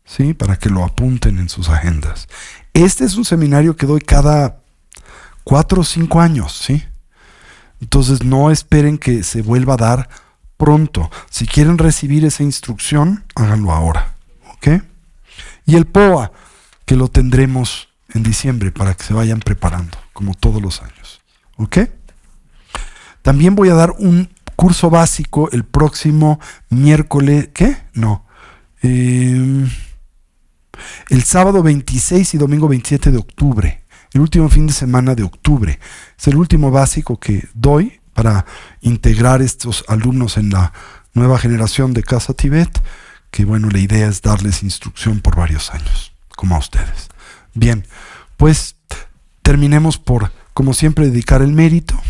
¿Sí? Para que lo apunten en sus agendas. Este es un seminario que doy cada 4 o 5 años, ¿sí? Entonces no esperen que se vuelva a dar pronto. Si quieren recibir esa instrucción, háganlo ahora, ¿ok? Y el POA, que lo tendremos en diciembre para que se vayan preparando, como todos los años, ¿ok? También voy a dar un curso básico el próximo miércoles, ¿qué? No. El sábado 26 y domingo 27 de octubre, el último fin de semana de octubre. Es el último básico que doy para integrar estos alumnos en la nueva generación de Casa Tibet, que bueno, la idea es darles instrucción por varios años, como a ustedes. Bien, pues terminemos por, como siempre, dedicar el mérito.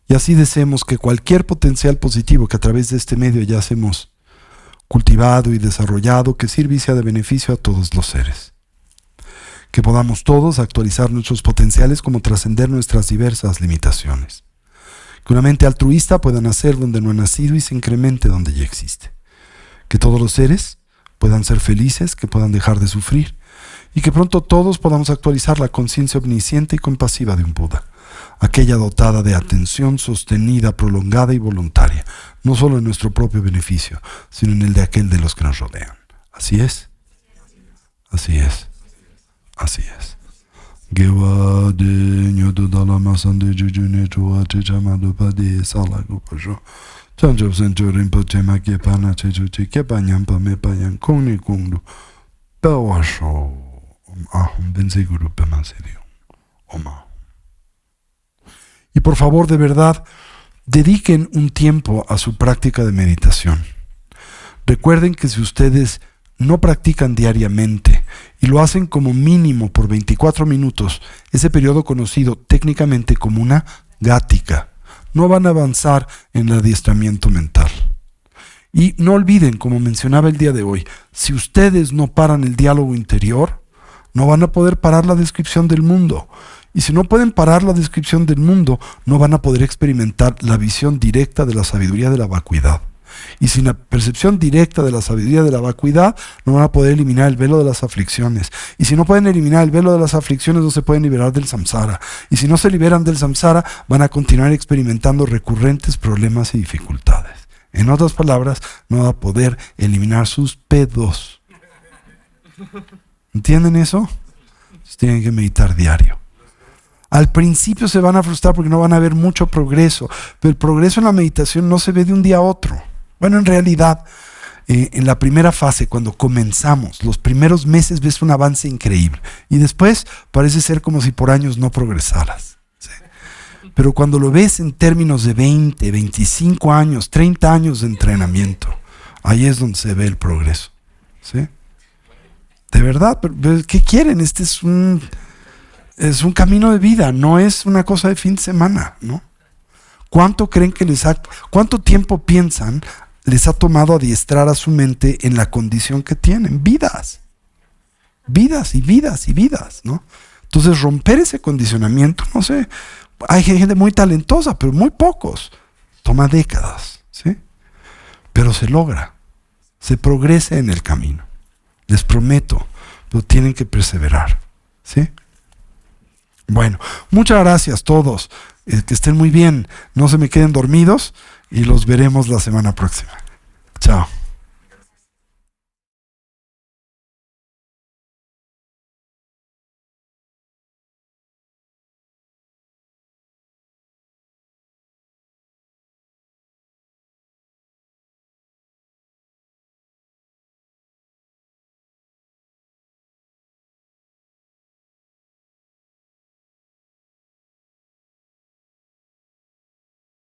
Y así deseemos que cualquier potencial positivo que a través de este medio ya hacemos cultivado y desarrollado, que sirva y sea de beneficio a todos los seres. Que podamos todos actualizar nuestros potenciales como trascender nuestras diversas limitaciones. Que una mente altruista pueda nacer donde no ha nacido y se incremente donde ya existe. Que todos los seres puedan ser felices, que puedan dejar de sufrir y que pronto todos podamos actualizar la conciencia omnisciente y compasiva de un Buda. Aquella dotada de atención sostenida, prolongada y voluntaria, no solo en nuestro propio beneficio, sino en el de aquel de los que nos rodean. ¿Así es? Así es. Así es. Y por favor, de verdad, dediquen un tiempo a su práctica de meditación. Recuerden que si ustedes no practican diariamente y lo hacen como mínimo por 24 minutos, ese periodo conocido técnicamente como una gática, no van a avanzar en el adiestramiento mental. Y no olviden, como mencionaba el día de hoy, si ustedes no paran el diálogo interior, no van a poder parar la descripción del mundo. Y si no pueden parar la descripción del mundo, no van a poder experimentar la visión directa de la sabiduría de la vacuidad. Y sin la percepción directa de la sabiduría de la vacuidad, no van a poder eliminar el velo de las aflicciones. Y si no pueden eliminar el velo de las aflicciones, no se pueden liberar del samsara. Y si no se liberan del samsara, van a continuar experimentando recurrentes problemas y dificultades. En otras palabras, no va a poder eliminar sus pedos. ¿Entienden eso? Tienen que meditar diario. Al principio se van a frustrar porque no van a ver mucho progreso, pero el progreso en la meditación no se ve de un día a otro. Bueno, en realidad, en la primera fase, cuando comenzamos, los primeros meses ves un avance increíble y después parece ser como si por años no progresaras. ¿Sí? Pero cuando lo ves en términos de 20, 25 años, 30 años de entrenamiento, ahí es donde se ve el progreso. ¿Sí? De verdad, pero ¿qué quieren? Este es un camino de vida, no es una cosa de fin de semana, ¿no? ¿Cuánto creen que cuánto tiempo piensan les ha tomado adiestrar a su mente en la condición que tienen? Vidas y vidas y vidas, ¿no? Entonces romper ese condicionamiento, no sé, hay gente muy talentosa, pero muy pocos. Toma décadas, ¿sí? Pero se logra, se progresa en el camino. Les prometo, pero tienen que perseverar, ¿sí? Bueno, muchas gracias a todos. Que estén muy bien. No se me queden dormidos y los veremos la semana próxima. Chao.